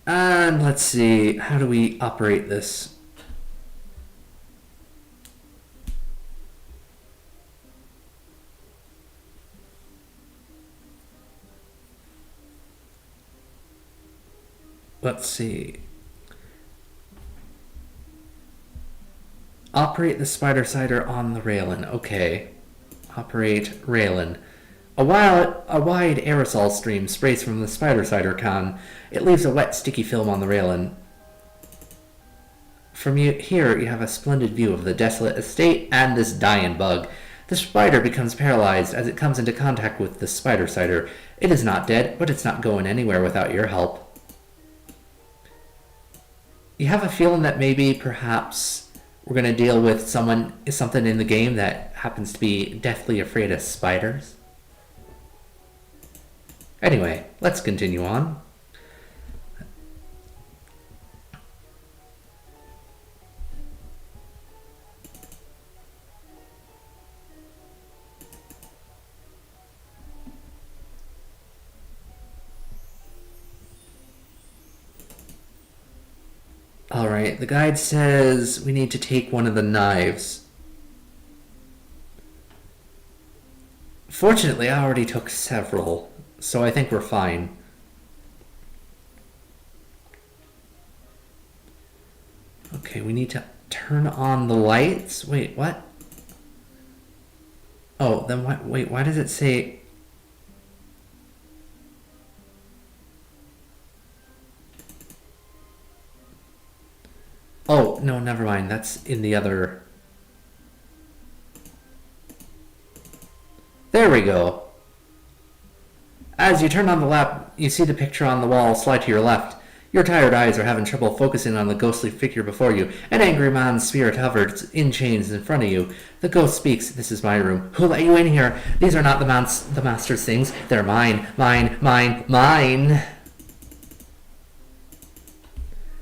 And let's see, how do we operate this? Let's see. Operate the spider cider on the railing. Okay. Operate railing. A wide aerosol stream sprays from the spider cider can. It leaves a wet, sticky film on the railing. From here, you have a splendid view of the desolate estate and this dying bug. The spider becomes paralyzed as it comes into contact with the spider cider. It is not dead, but it's not going anywhere without your help. You have a feeling that maybe, perhaps, we're going to deal with something in the game that happens to be deathly afraid of spiders? Anyway, let's continue on. Alright, the guide says we need to take one of the knives. Fortunately, I already took several, so I think we're fine. Okay, we need to turn on the lights. Wait, what? Oh, then what? Wait, why does it say... Oh, no, never mind. That's in the other... There we go. As you turn on the lamp, you see the picture on the wall slide to your left. Your tired eyes are having trouble focusing on the ghostly figure before you. An angry man's spirit hovers in chains in front of you. The ghost speaks. This is my room. Who let you in here? These are not the master's things. They're mine, mine, mine, mine.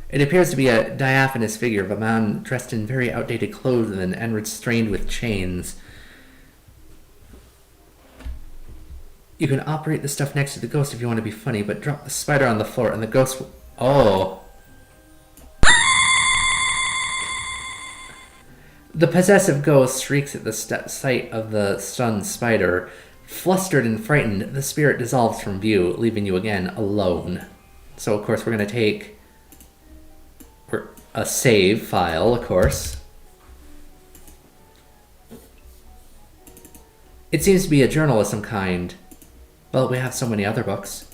It appears to be a diaphanous figure of a man dressed in very outdated clothing and restrained with chains. You can operate the stuff next to the ghost if you want to be funny, but drop the spider on the floor and the ghost will... Oh. The possessive ghost shrieks at the sight of the stunned spider. Flustered and frightened, the spirit dissolves from view, leaving you again alone. So, of course, we're going to take a save file, of course. It seems to be a journal of some kind. Well, we have so many other books.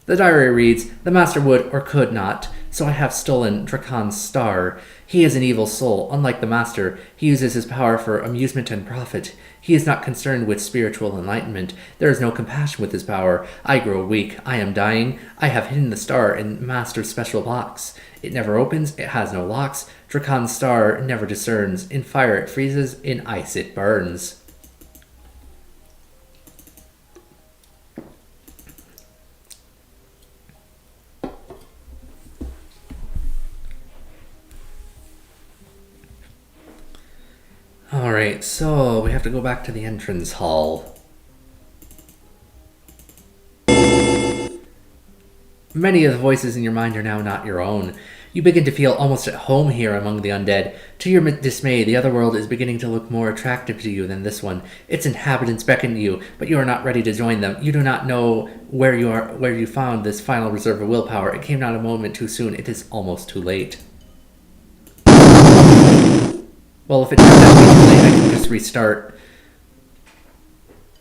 The diary reads, "The master would or could not, so I have stolen Dracon's star. He is an evil soul. Unlike the master, he uses his power for amusement and profit. He is not concerned with spiritual enlightenment. There is no compassion with his power. I grow weak. I am dying. I have hidden the star in master's special box. It never opens. It has no locks. Dracon's star never discerns. In fire it freezes. In ice it burns." Alright, so we have to go back to the entrance hall. Many of the voices in your mind are now not your own. You begin to feel almost at home here among the undead. To your dismay, the other world is beginning to look more attractive to you than this one. Its inhabitants beckon to you, but you are not ready to join them. You do not know where you found this final reserve of willpower. It came not a moment too soon. It is almost too late. Well, if it turns out to be too late, I can just restart.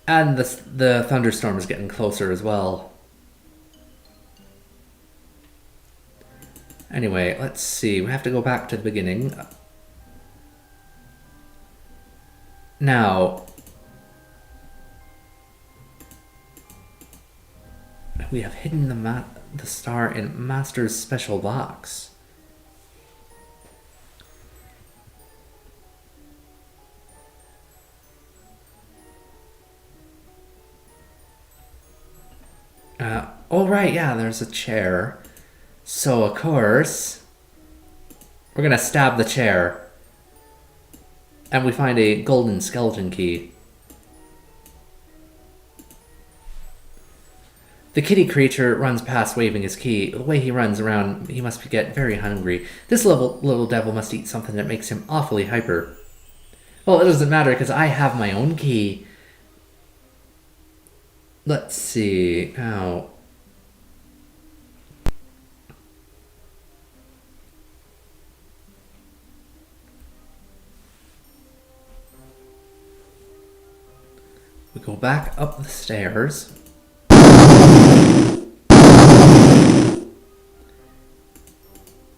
And the thunderstorm is getting closer as well. Anyway, let's see. We have to go back to the beginning. Now, we have hidden the star in Master's special box. Oh right, yeah, there's a chair. So, of course, we're gonna stab the chair. And we find a golden skeleton key. The kitty creature runs past waving his key. The way he runs around, he must get very hungry. This little devil must eat something that makes him awfully hyper. Well, it doesn't matter because I have my own key. Let's see. Now, we go back up the stairs.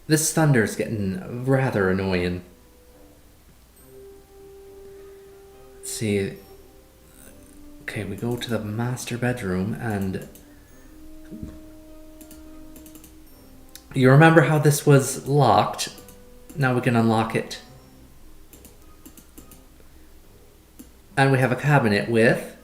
This thunder's getting rather annoying. Let's see. Okay, we go to the master bedroom and... You remember how this was locked? Now we can unlock it. And we have a cabinet with...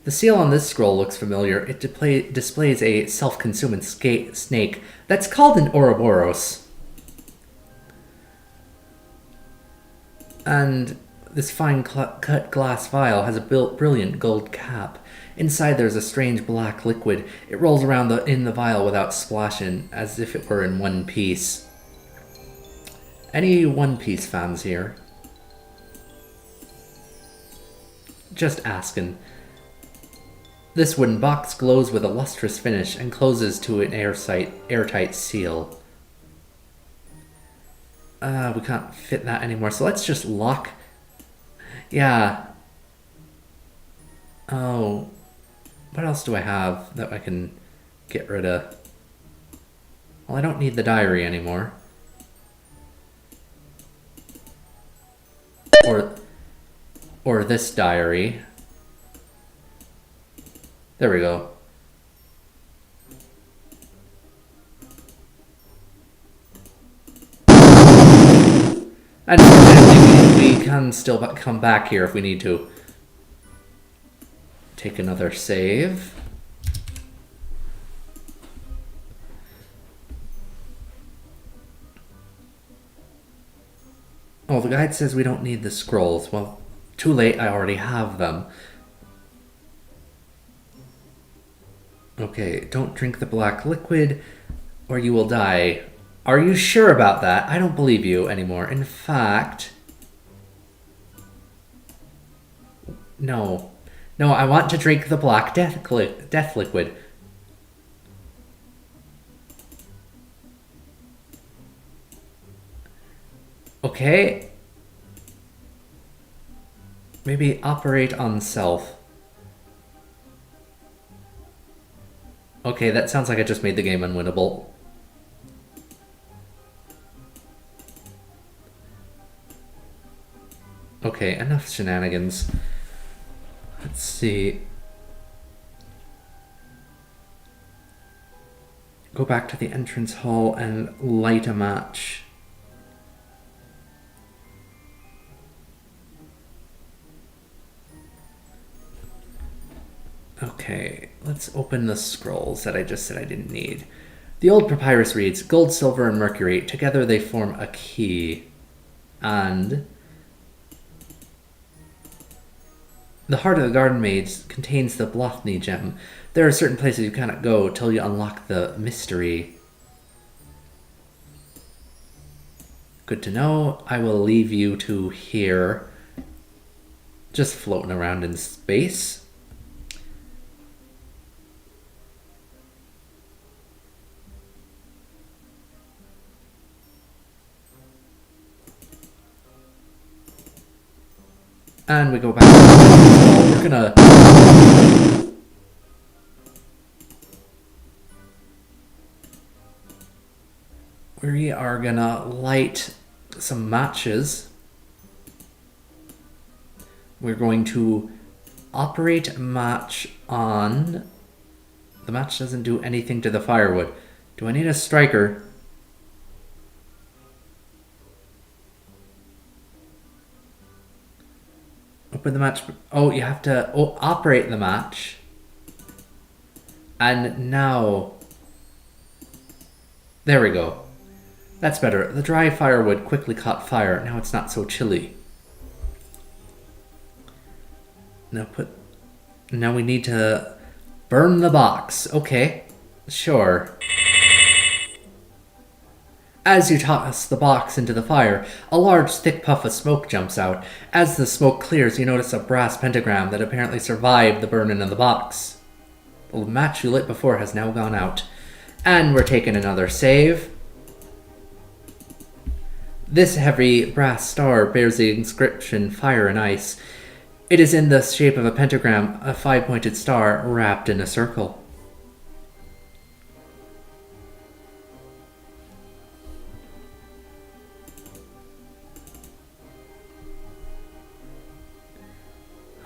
The seal on this scroll looks familiar. It displays a self-consuming snake that's called an Ouroboros. And this fine cut glass vial has a brilliant gold cap. Inside there's a strange black liquid. It rolls around in the vial without splashing, as if it were in one piece. Any One Piece fans here? Just asking. This wooden box glows with a lustrous finish and closes to an airtight seal. We can't fit that anymore, so let's just lock... Yeah. Oh. What else do I have that I can get rid of? Well, I don't need the diary anymore. Or this diary. There we go. And we can still come back here if we need to. Take another save. Oh, the guide says we don't need the scrolls. Well, too late, I already have them. Okay, don't drink the black liquid or you will die. Are you sure about that? I don't believe you anymore. In fact... No. No, I want to drink the black death liquid. Okay. Maybe operate on self. Okay, that sounds like I just made the game unwinnable. Okay, enough shenanigans. Let's see. Go back to the entrance hall and light a match. Okay, let's open the scrolls that I just said I didn't need. The old papyrus reads, gold, silver, and mercury. Together they form a key. And... the heart of the garden maids contains the Blothny gem. There are certain places you cannot go till you unlock the mystery. Good to know. I will leave you to here, just floating around in space. And we go back to the we are gonna light some matches. We're going to operate a match on... The match doesn't do anything to the firewood. Do I need a striker? Open the match. Oh, you have to operate the match. And now... There we go. That's better. The dry firewood quickly caught fire. Now it's not so chilly. Now we need to burn the box. Okay, sure. As you toss the box into the fire, a large thick puff of smoke jumps out. As the smoke clears, you notice a brass pentagram that apparently survived the burning of the box. The match you lit before has now gone out. And we're taking another save. This heavy brass star bears the inscription Fire and Ice. It is in the shape of a pentagram, a 5-pointed star wrapped in a circle.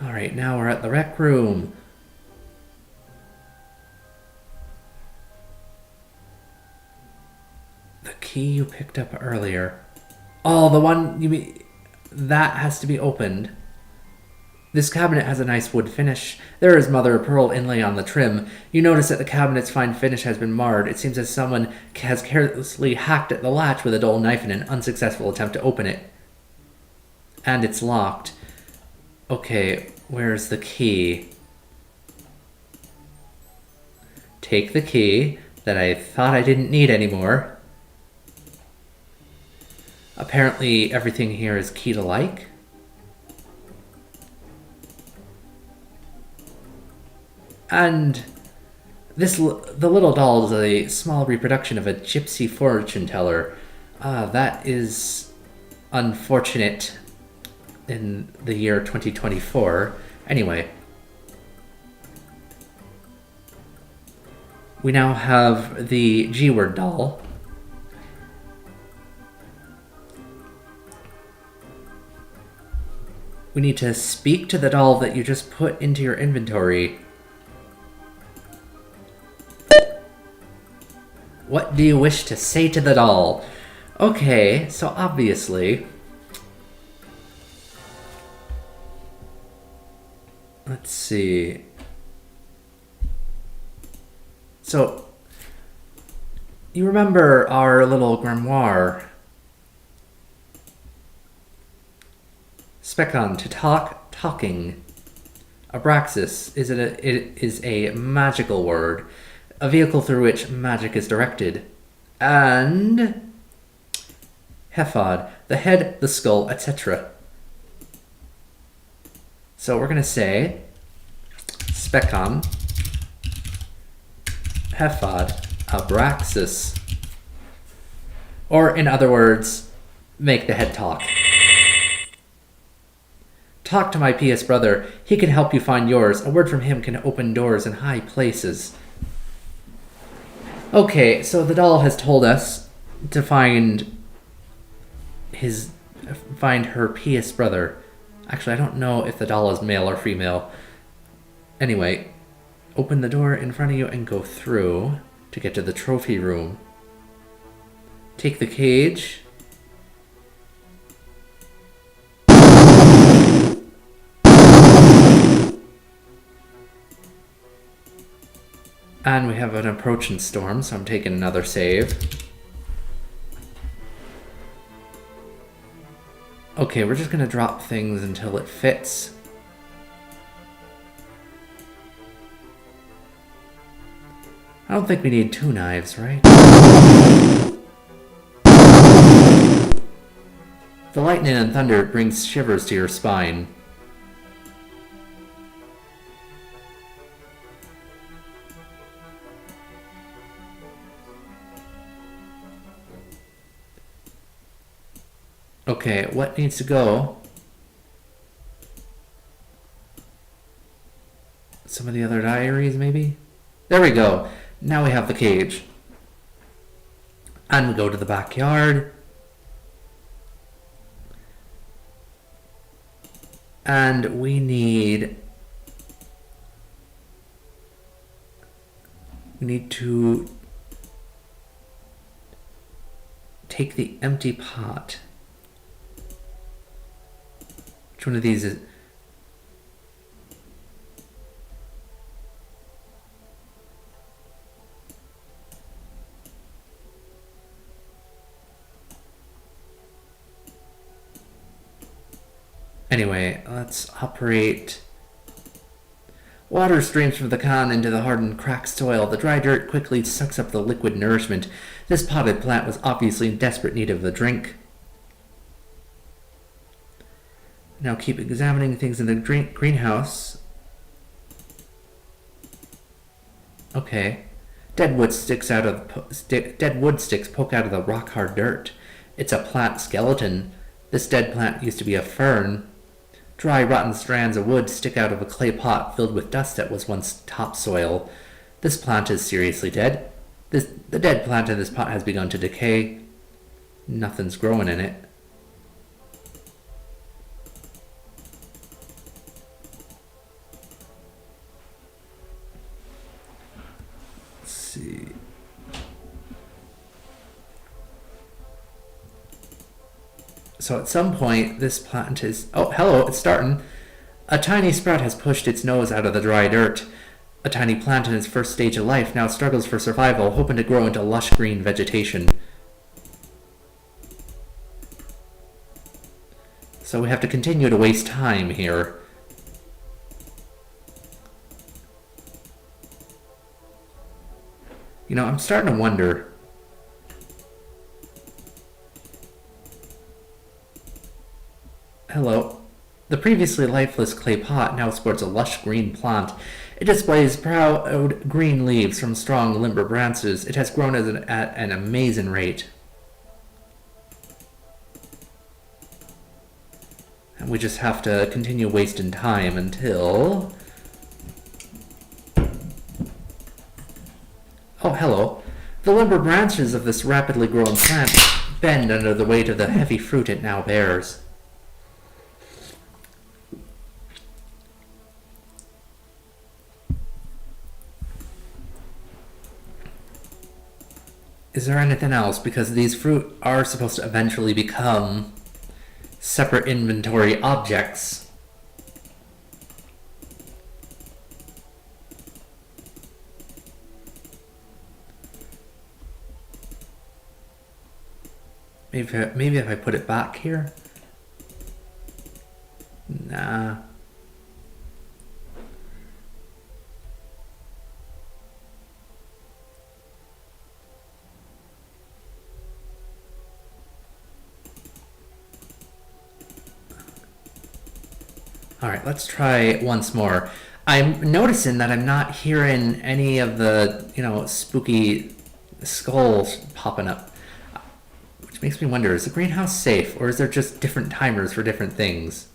Alright, now we're at the rec room. The key you picked up earlier. Oh, the one you mean... That has to be opened. This cabinet has a nice wood finish. There is mother of pearl inlay on the trim. You notice that the cabinet's fine finish has been marred. It seems as someone has carelessly hacked at the latch with a dull knife in an unsuccessful attempt to open it. And it's locked. Okay, where's the key? Take the key that I thought I didn't need anymore. Apparently everything here is key-to-like. And the little doll is a small reproduction of a gypsy fortune teller. That is unfortunate in the year 2024. Anyway. We now have the G-word doll. We need to speak to the doll that you just put into your inventory. What do you wish to say to the doll? Okay, so obviously... Let's see... So... You remember our little grimoire? Specon, to talk, talking. Abraxas it is a magical word. A vehicle through which magic is directed. And... Hephod, the head, the skull, etc. So we're going to say... Specon. Hephod, Abraxas. Or, in other words, make the head talk. Talk to my pious brother. He can help you find yours. A word from him can open doors in high places. Okay, so the doll has told us to find her pious brother. Actually, I don't know if the doll is male or female. Anyway, open the door in front of you and go through to get to the trophy room. Take the cage. And we have an approaching storm, so I'm taking another save. Okay, we're just gonna drop things until it fits. I don't think we need 2 knives, right? The lightning and thunder brings shivers to your spine. Okay, what needs to go? Some of the other diaries, maybe? There we go. Now we have the cage. And we go to the backyard. And we need to take the empty pot. Which one of these is... Anyway, let's operate. Water streams from the can into the hardened, cracked soil. The dry dirt quickly sucks up the liquid nourishment. This potted plant was obviously in desperate need of the drink. Now keep examining things in the greenhouse. Okay. Dead wood sticks poke out of the rock-hard dirt. It's a plant skeleton. This dead plant used to be a fern. Dry, rotten strands of wood stick out of a clay pot filled with dust that was once topsoil. This plant is seriously dead. The dead plant in this pot has begun to decay. Nothing's growing in it. Let's see. So at some point, this plant is... Oh, hello, it's starting. A tiny sprout has pushed its nose out of the dry dirt. A tiny plant in its first stage of life now struggles for survival, hoping to grow into lush green vegetation. So we have to continue to waste time here. You know, I'm starting to wonder... Hello. The previously lifeless clay pot now sports a lush green plant. It displays proud green leaves from strong limber branches. It has grown at an amazing rate. And we just have to continue wasting time until... Oh, hello. The limber branches of this rapidly growing plant bend under the weight of the heavy fruit it now bears. Is there anything else? Because these fruit are supposed to eventually become separate inventory objects. Maybe if I put it back here? Nah. Alright, let's try once more. I'm noticing that I'm not hearing any of the, spooky skulls popping up. Which makes me wonder, is the greenhouse safe, or is there just different timers for different things?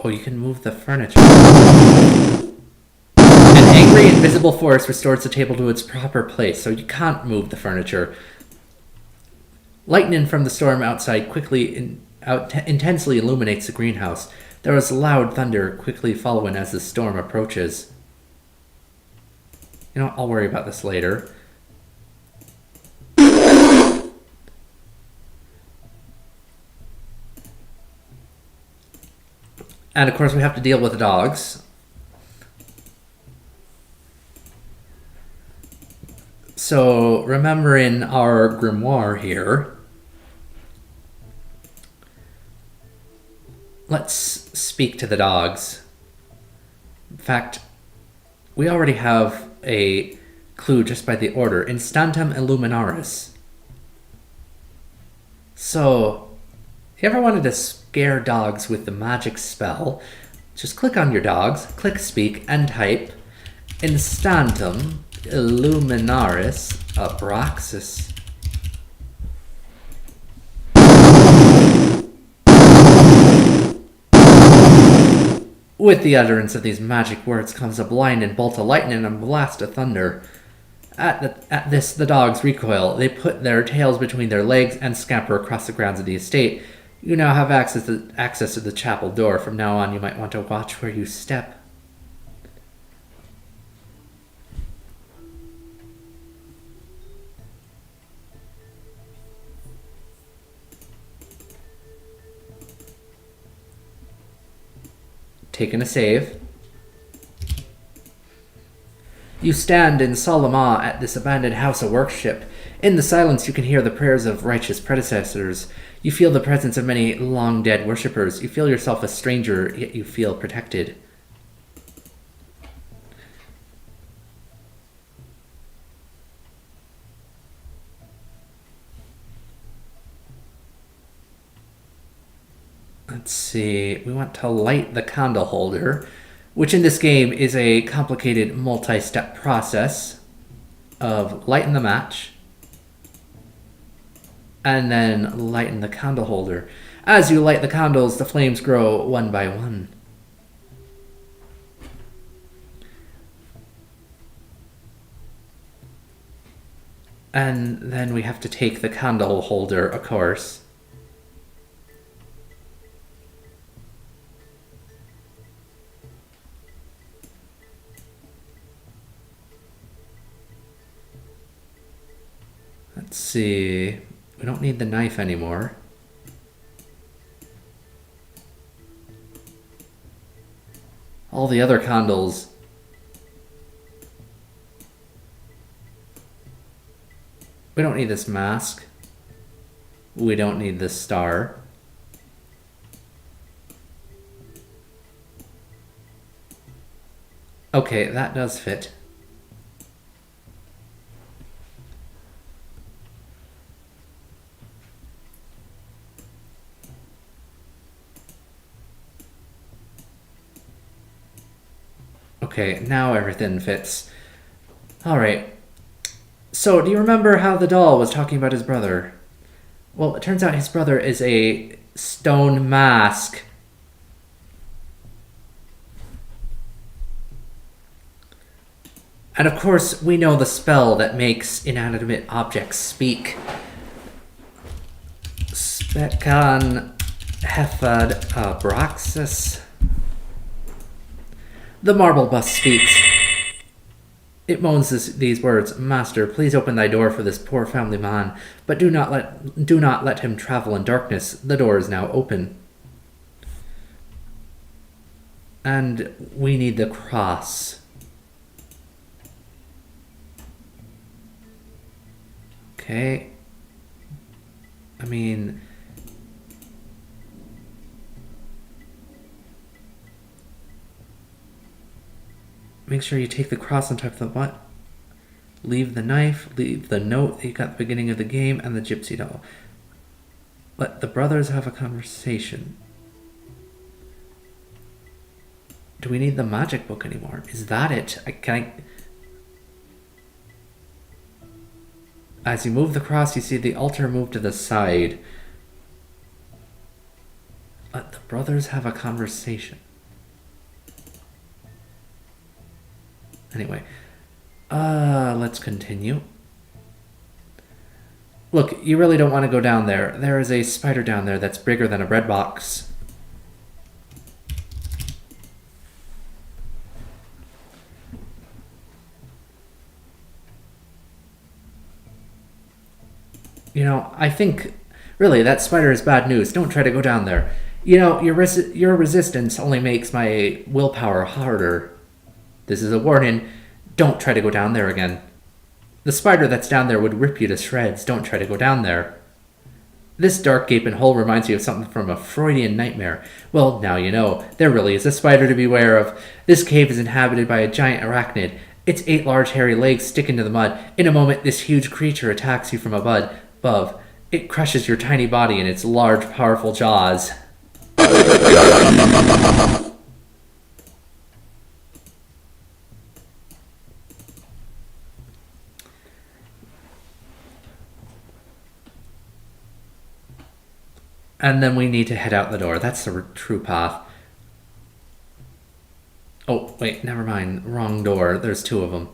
Oh, you can move the furniture. An angry, invisible force restores the table to its proper place, so you can't move the furniture. Lightning from the storm outside intensely illuminates the greenhouse. There is loud thunder quickly following as the storm approaches. You know, I'll worry about this later. And of course we have to deal with the dogs. So, remembering our grimoire here, let's speak to the dogs. In fact, we already have a clue just by the order. Instantum illuminaris. So, if you ever wanted to scare dogs with the magic spell, just click on your dogs, click speak, and type Instantum illuminaris abraxas. With the utterance of these magic words comes a blinding bolt of lightning and a blast of thunder. At this, the dogs recoil. They put their tails between their legs and scamper across the grounds of the estate. You now have access to the chapel door. From now on, you might want to watch where you step. Taking a save. You stand in solemn awe at this abandoned house of worship. In the silence, you can hear the prayers of righteous predecessors. You feel the presence of many long-dead worshippers. You feel yourself a stranger, yet you feel protected. Let's see. We want to light the candle holder, which in this game is a complicated multi-step process of lighting the match and then lighten the candle holder. As you light the candles, the flames grow one by one. And then we have to take the candle holder, of course. Let's see. We don't need the knife anymore. All the other candles. We don't need this mask. We don't need this star. Okay, that does fit. Okay, now everything fits. Alright. So, do you remember how the doll was talking about his brother? Well, it turns out his brother is a stone mask. And of course, we know the spell that makes inanimate objects speak. Specan Hefad Abraxas. The marble bust speaks. It moans these words, Master, please open thy door for this poor family man, but do not let him travel in darkness. The door is now open. And we need the cross. Okay. I mean, make sure you take the cross on top of the what? Leave the knife, leave the note that you got at the beginning of the game, and the gypsy doll. Let the brothers have a conversation. Do we need the magic book anymore? Is that it? As you move the cross, you see the altar move to the side. Let the brothers have a conversation. Anyway, let's continue. Look, you really don't want to go down there. There is a spider down there that's bigger than a bread box. You know, I think, really, that spider is bad news. Don't try to go down there. You know, your resistance only makes my willpower harder. This is a warning. Don't try to go down there again. The spider that's down there would rip you to shreds. Don't try to go down there. This dark gaping hole reminds you of something from a Freudian nightmare. Well, now you know. There really is a spider to beware of. This cave is inhabited by a giant arachnid. Its 8 large hairy legs stick into the mud. In a moment, this huge creature attacks you from above. It crushes your tiny body in its large, powerful jaws. And then we need to head out the door. That's the true path. Oh, wait, never mind. Wrong door. There's 2 of them.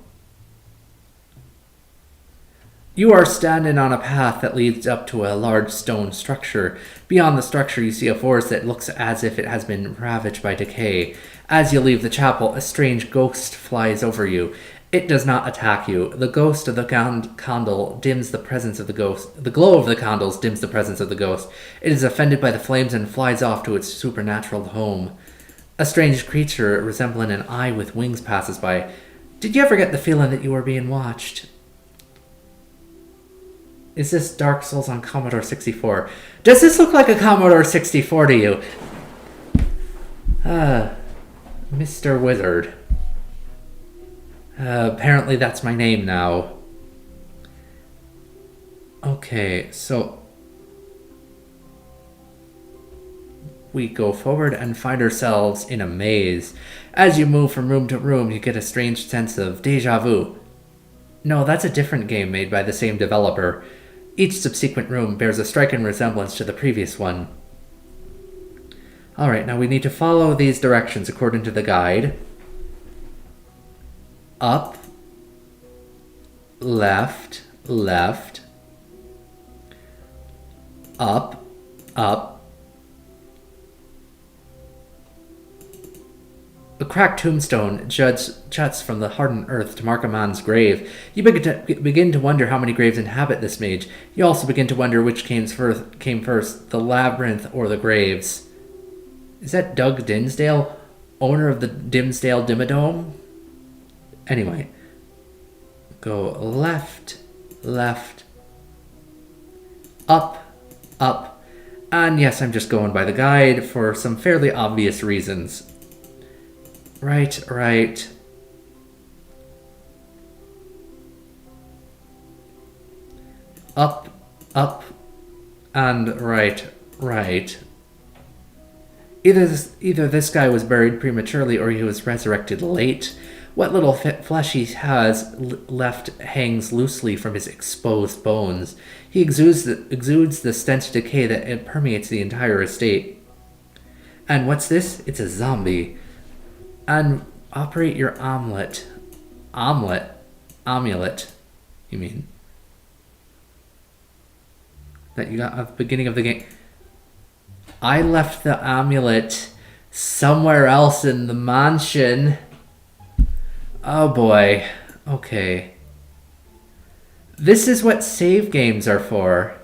You are standing on a path that leads up to a large stone structure. Beyond the structure, you see a forest that looks as if it has been ravaged by decay. As you leave the chapel, a strange ghost flies over you. It does not attack you. The ghost of the candle dims the presence of the ghost. The glow of the candles dims the presence of the ghost. It is offended by the flames and flies off to its supernatural home. A strange creature resembling an eye with wings passes by. Did you ever get the feeling that you were being watched? Is this Dark Souls on Commodore 64? Does this look like a Commodore 64 to you? Mr. Wizard. Apparently that's my name now. Okay, so we go forward and find ourselves in a maze. As you move from room to room, you get a strange sense of déjà vu. No, that's a different game made by the same developer. Each subsequent room bears a striking resemblance to the previous one. Alright, now we need to follow these directions according to the guide. Up, left, left, up, up. A cracked tombstone juts from the hardened earth to mark a man's grave. You begin to wonder how many graves inhabit this maze. You also begin to wonder which came first, the labyrinth or the graves. Is that Doug Dinsdale, owner of the Dimsdale Dimmadome? Anyway, go left, left, up, up, and yes, I'm just going by the guide for some fairly obvious reasons. Right, right. Up, up, and right, right. Either this guy was buried prematurely or he was resurrected late. What little flesh he has left hangs loosely from his exposed bones. He exudes the stench of decay that permeates the entire estate. And what's this? It's a zombie. And operate your omelet. Amulet, you mean. That you got at the beginning of the game. I left the amulet somewhere else in the mansion. Oh boy. Okay. This is what save games are for.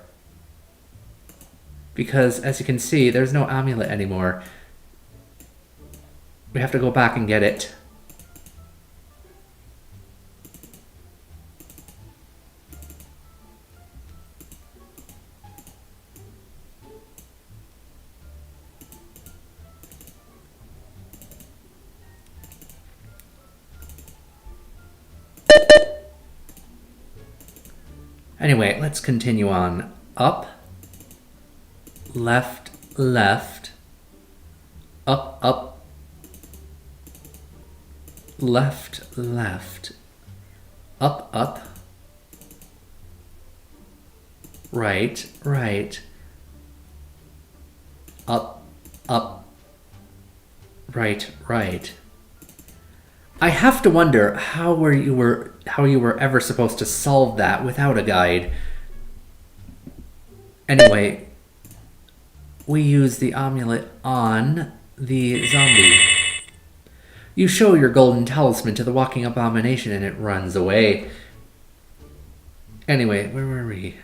Because, as you can see, there's no amulet anymore. We have to go back and get it. Anyway, let's continue on. Up, left, left, up, up, left, left, up, up, right, right, up, up, right, right. I have to wonder how you were ever supposed to solve that without a guide. Anyway, we use the amulet on the zombie. You show your golden talisman to the walking abomination and it runs away. Anyway, where were we?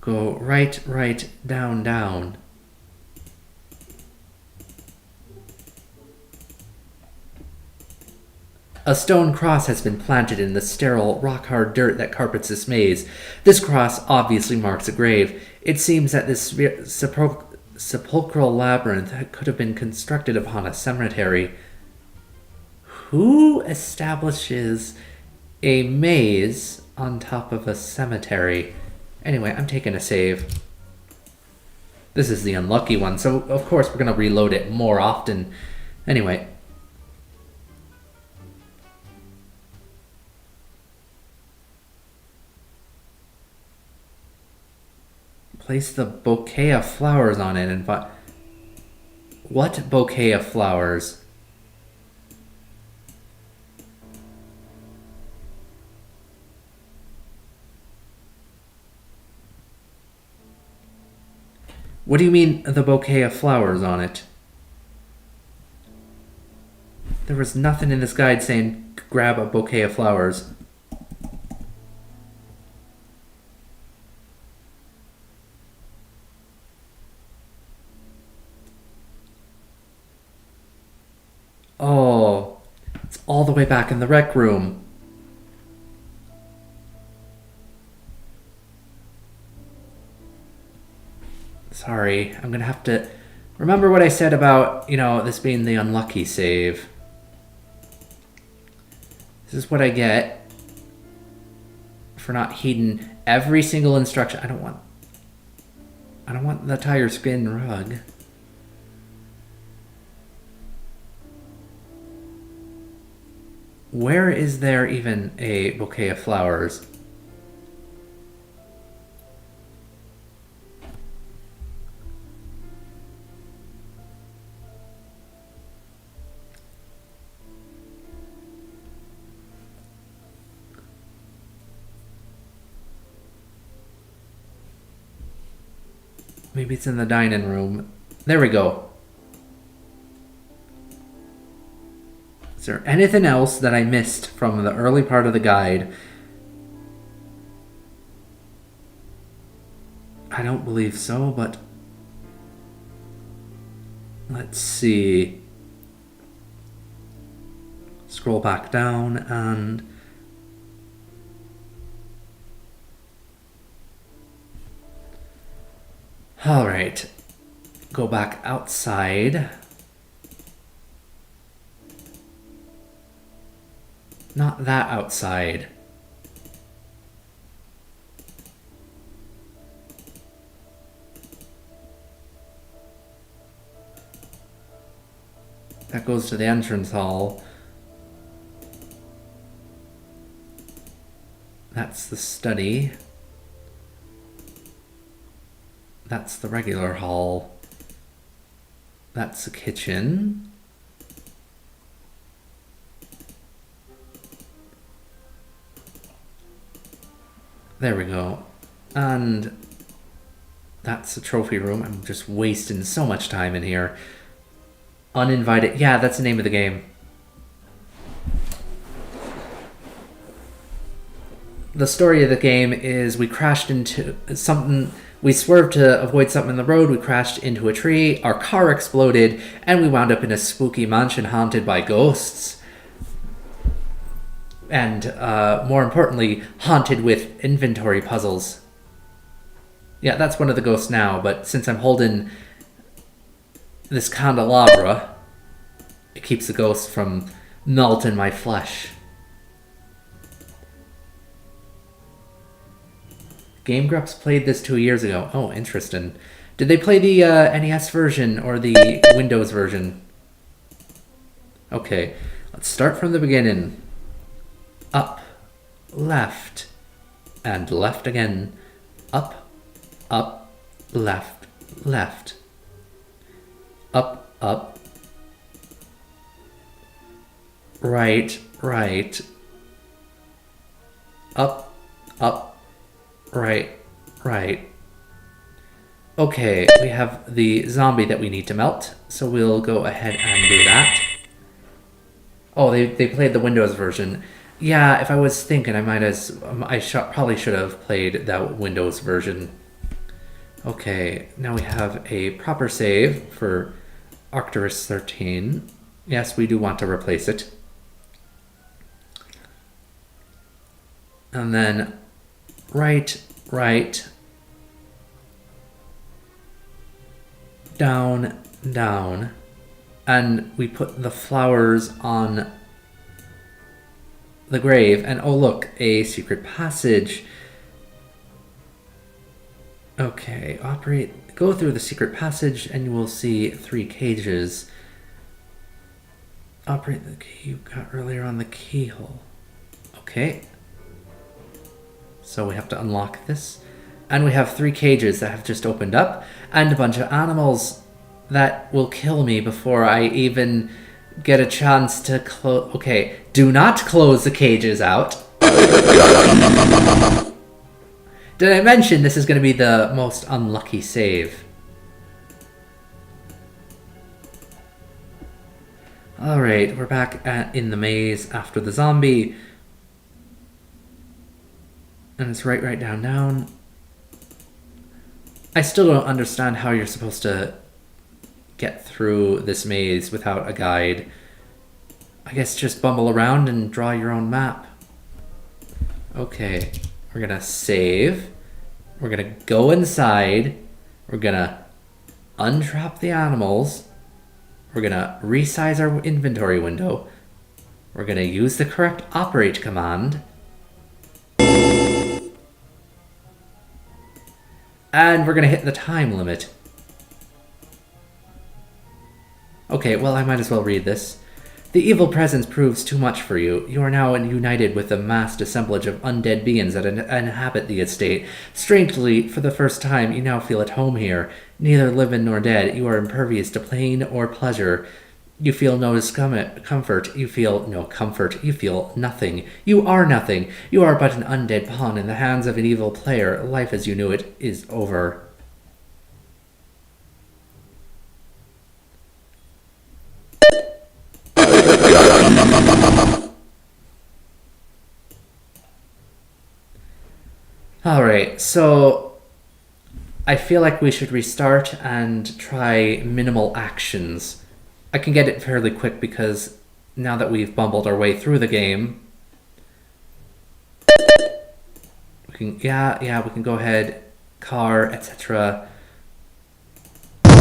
Go right, right, down, down. A stone cross has been planted in the sterile, rock-hard dirt that carpets this maze. This cross obviously marks a grave. It seems that this sepulchral labyrinth could have been constructed upon a cemetery. Who establishes a maze on top of a cemetery? Anyway, I'm taking a save. This is the unlucky one, so of course we're going to reload it more often. Anyway. Place the bouquet of flowers on it and what bouquet of flowers? What do you mean, the bouquet of flowers on it? There was nothing in this guide saying grab a bouquet of flowers. Oh, it's all the way back in the rec room. Sorry, I'm gonna have to remember what I said about, this being the unlucky save. This is what I get for not heeding every single instruction. I don't want the tire skin rug. Where is there even a bouquet of flowers? Maybe it's in the dining room. There we go. Is there anything else that I missed from the early part of the guide? I don't believe so, but let's see. Scroll back down and all right. Go back outside. Not that outside. That goes to the entrance hall. That's the study. That's the regular hall. That's the kitchen. There we go. And that's the trophy room. I'm just wasting so much time in here. Uninvited. Yeah, that's the name of the game. The story of the game is we crashed into something. We swerved to avoid something in the road. We crashed into a tree. Our car exploded. And we wound up in a spooky mansion haunted by ghosts. And more importantly, haunted with inventory puzzles. Yeah, that's one of the ghosts now, but since I'm holding this candelabra, it keeps the ghosts from melting my flesh. Game Grumps played this 2 years ago. Oh, interesting. Did they play the NES version or the Windows version? Okay, let's start from the beginning. Up, left, and left again. Up, up, left, left. Up, up. Right, right. Up, up, right, right. Okay, we have the zombie that we need to melt, so we'll go ahead and do that. Oh, they played the Windows version. Yeah, if I was thinking, probably should have played that Windows version. Okay, now we have a proper save for Arcturus 13. Yes, we do want to replace it. And then right, right, down, down. And we put the flowers on the grave, and oh look, a secret passage. Okay, go through the secret passage and you will see 3 cages. Operate the key you got earlier on the keyhole. Okay. So we have to unlock this. And we have 3 cages that have just opened up, and a bunch of animals that will kill me before I even get a chance to close. Okay, do not close the cages out. Did I mention this is going to be the most unlucky save? Alright, we're back in the maze after the zombie. And it's right down. I still don't understand how you're supposed to get through this maze without a guide. I guess just bumble around and draw your own map. Okay, we're gonna save. We're gonna go inside. We're gonna untrap the animals. We're gonna resize our inventory window. We're gonna use the correct operate command. And we're gonna hit the time limit. Okay, well, I might as well read this. The evil presence proves too much for you. You are now united with a massed assemblage of undead beings that inhabit the estate. Strangely, for the first time, you now feel at home here. Neither living nor dead, you are impervious to pain or pleasure. You feel no comfort. You feel no comfort. You feel nothing. You are nothing. You are but an undead pawn in the hands of an evil player. Life as you knew it is over. Alright, so I feel like we should restart and try minimal actions. I can get it fairly quick because now that we've bumbled our way through the game, we can, we can go ahead, car, etc. The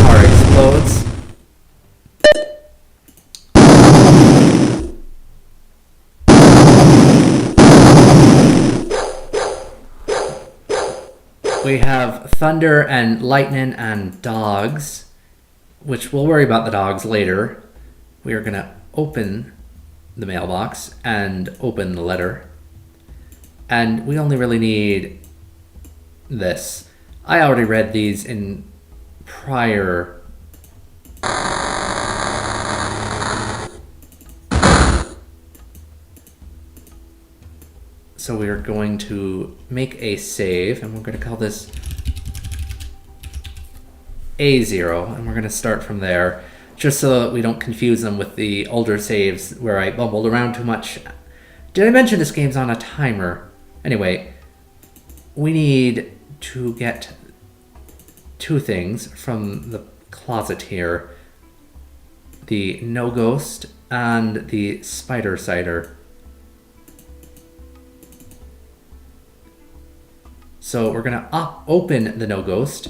car explodes. We have thunder and lightning and dogs, which we'll worry about the dogs later. We are going to open the mailbox and open the letter. And we only really need this. I already read these in prior... So we are going to make a save, and we're going to call this A0, and we're going to start from there, just so that we don't confuse them with the older saves where I bumbled around too much. Did I mention this game's on a timer? Anyway, we need to get 2 things from the closet here. The No Ghost and the Spider Cider. So we're going to open the No Ghost.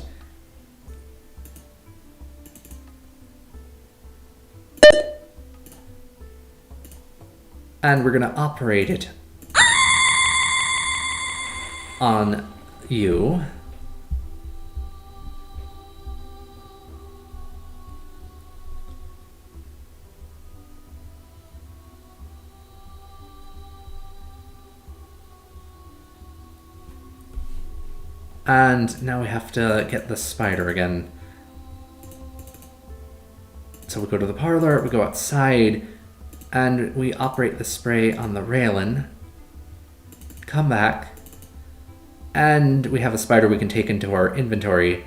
And we're going to operate it on you. And now we have to get the spider again. So we go to the parlor, we go outside, and we operate the spray on the railing. Come back. And we have a spider we can take into our inventory.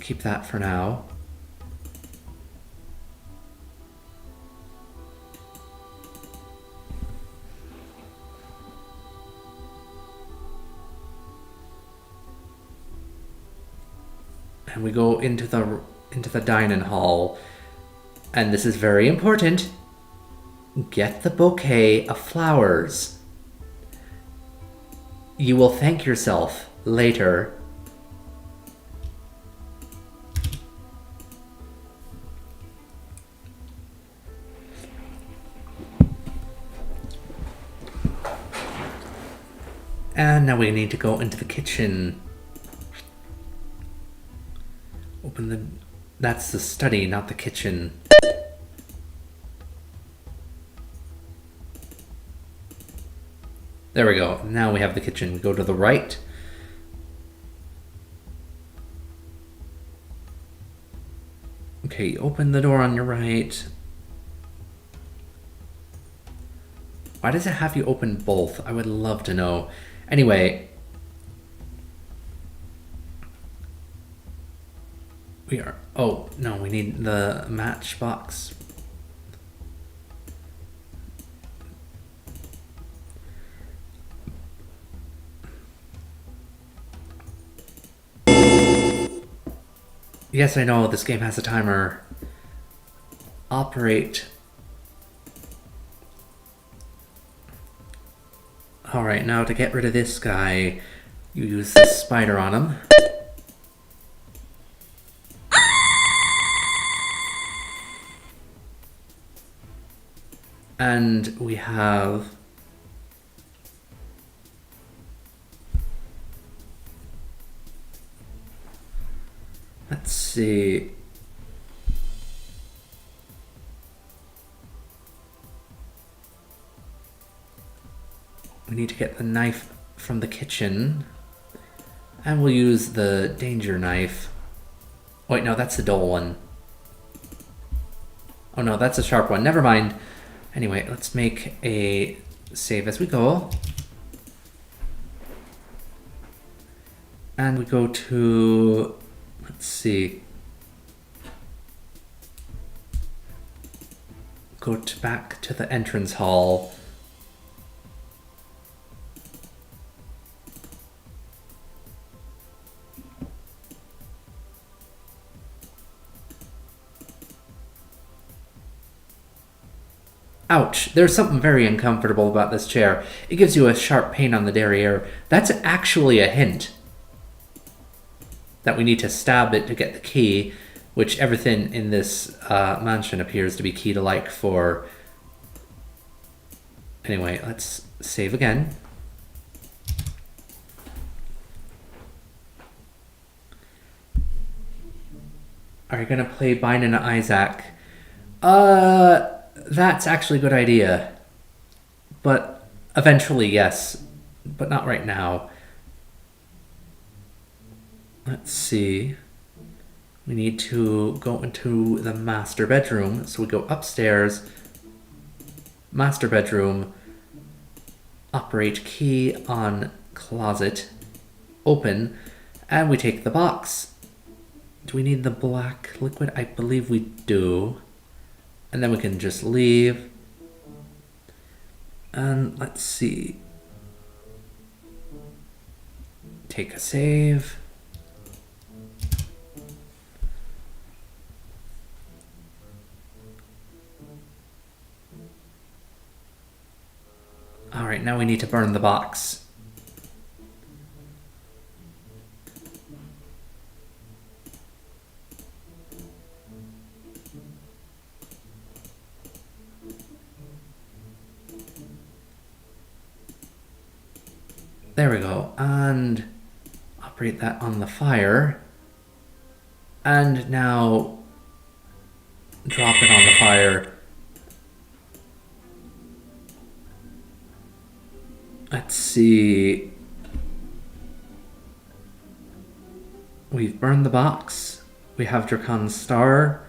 Keep that for now. And we go into the dining hall, and this is very important. Get the bouquet of flowers. You will thank yourself later. And now we need to go into the kitchen. Open the... That's the study, not the kitchen. There we go. Now we have the kitchen. We go to the right. Okay, open the door on your right. Why does it have you open both? I would love to know. Anyway. We are... Oh, no, we need the matchbox. Yes, I know, this game has a timer. Operate. Alright, now to get rid of this guy, you use this spider on him. And we have... Let's see... We need to get the knife from the kitchen. And we'll use the danger knife. Wait, no, that's the dull one. Oh no, that's a sharp one. Never mind. Anyway, let's make a save as we go. And we go to... Let's see. Go back to the entrance hall. Ouch, there's something very uncomfortable about this chair. It gives you a sharp pain on the derriere. That's actually a hint that we need to stab it to get the key, which everything in this mansion appears to be key-to-like for. Anyway, let's save again. Are you gonna play Binding of Isaac? That's actually a good idea. But eventually, yes. But not right now. Let's see. We need to go into the master bedroom. So we go upstairs. Master bedroom. Operate key on closet. Open. And we take the box. Do we need the black liquid? I believe we do. And then we can just leave. And let's see. Take a save. Alright, now we need to burn the box. There we go, and operate that on the fire. And now drop it on the fire. Let's see. We've burned the box. We have Dracon's Star.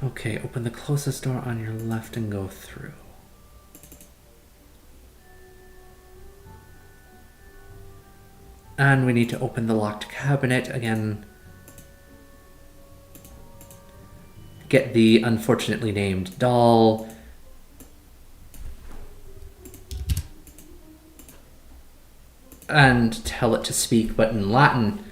Okay, open the closest door on your left and go through. And we need to open the locked cabinet again. Get the unfortunately named doll. And tell it to speak, but in Latin.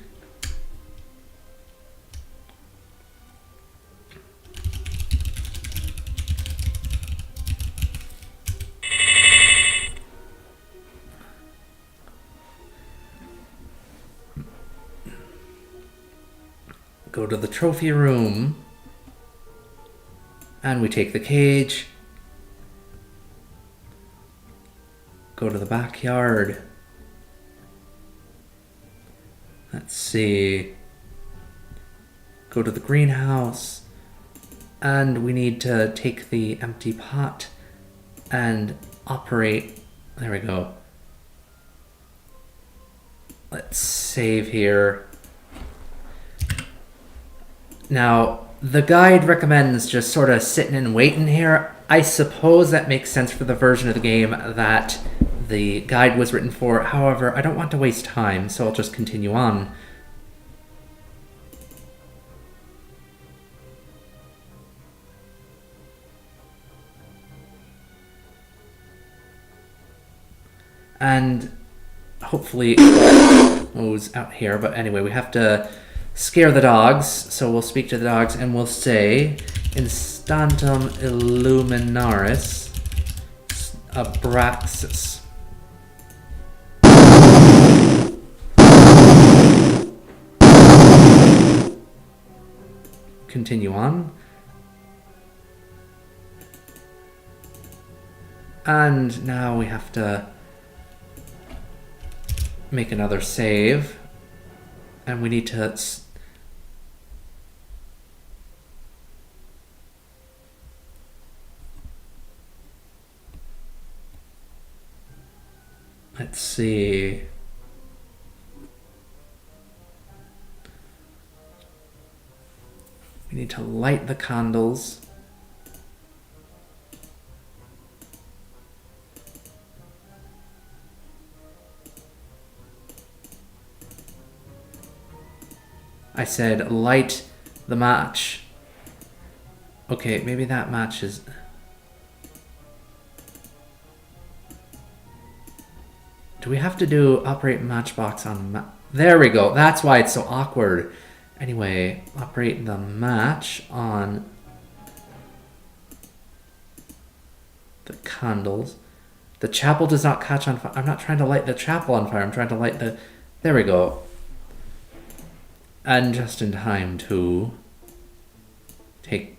Go to the trophy room. And we take the cage. Go to the backyard. Let's see. Go to the greenhouse. And we need to take the empty pot and operate. There we go. Let's save here. Now, the guide recommends just sort of sitting and waiting here. I suppose that makes sense for the version of the game that the guide was written for. However, I don't want to waste time, so I'll just continue on. And hopefully it moves out here. But anyway, we have to scare the dogs. So we'll speak to the dogs and we'll say, Instantum Illuminaris Abraxas. Continue on. And now we have to make another save. And we need to... Let's see... We need to light the candles. I said light the match. Okay, maybe that match is... Do we have to do operate matchbox on... There we go. That's why it's so awkward. Anyway, operate the match on the candles. The chapel does not catch on fire. I'm not trying to light the chapel on fire. I'm trying to light the... There we go. And just in time to take...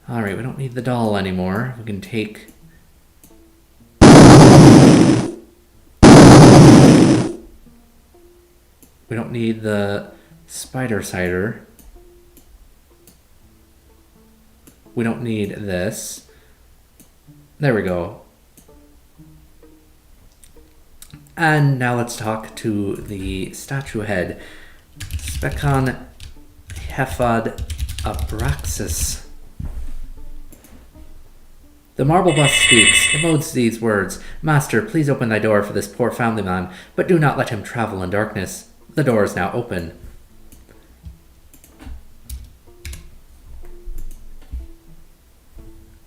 Alright, we don't need the doll anymore. We can take... We don't need the spider cider. We don't need this. There we go. And now let's talk to the statue head. Specon Hefad Abraxas. The marble bust speaks. It modes these words. Master, please open thy door for this poor family man, but do not let him travel in darkness. The door is now open.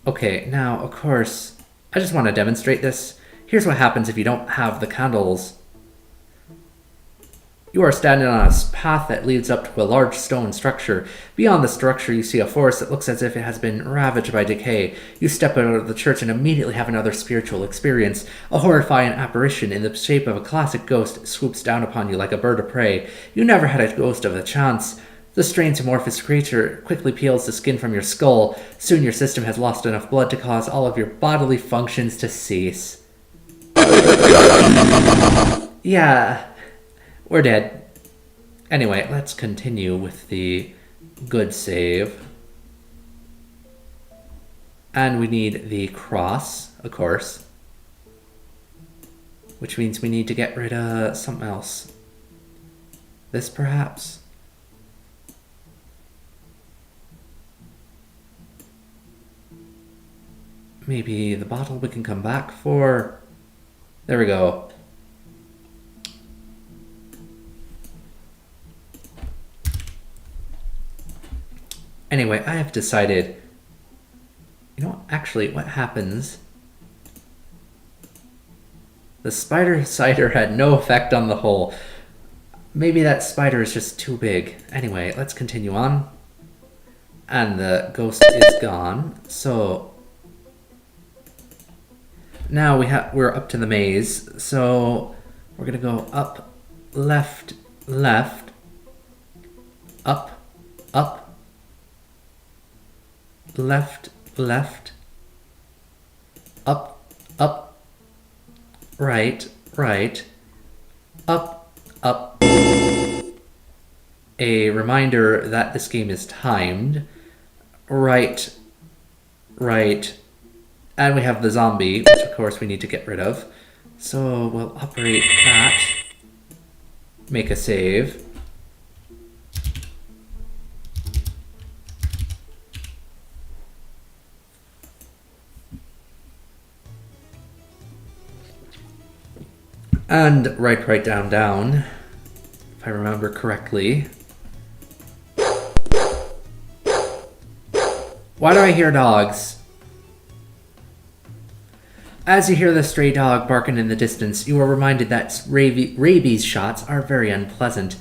Okay, now, of course, I just want to demonstrate this. Here's what happens if you don't have the candles. You are standing on a path that leads up to a large stone structure. Beyond the structure, you see a forest that looks as if it has been ravaged by decay. You step out of the church and immediately have another spiritual experience. A horrifying apparition in the shape of a classic ghost swoops down upon you like a bird of prey. You never had a ghost of a chance. The strange amorphous creature quickly peels the skin from your skull. Soon your system has lost enough blood to cause all of your bodily functions to cease. Yeah, we're dead. Anyway, let's continue with the good save. And we need the cross, of course. Which means we need to get rid of something else. This, perhaps? Maybe the bottle we can come back for. There we go. Anyway, I have decided, you know, actually, what happens? The spider cider had no effect on the hole. Maybe that spider is just too big. Anyway, let's continue on. And the ghost is gone. So now we're up to the maze. So we're gonna go up left, left, up, up, left, left, up, up, right, right, up, up. A reminder that this game is timed. Right, right. And we have the zombie, which of course we need to get rid of. So we'll operate that. Make a save. And right, right, down, down. If I remember correctly. Why do I hear dogs? As you hear the stray dog barking in the distance, you are reminded that rabies shots are very unpleasant.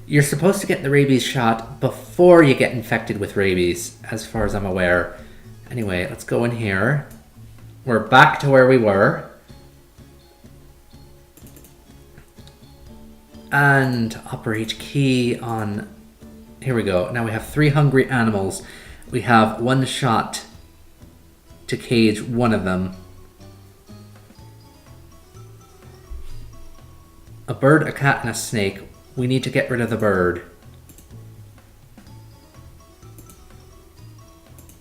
You're supposed to get the rabies shot before you get infected with rabies, as far as I'm aware. Anyway, let's go in here. We're back to where we were. And operate key on... Here we go. Now we have 3 hungry animals. We have 1 shot to cage one of them. A bird, a cat, and a snake. We need to get rid of the bird.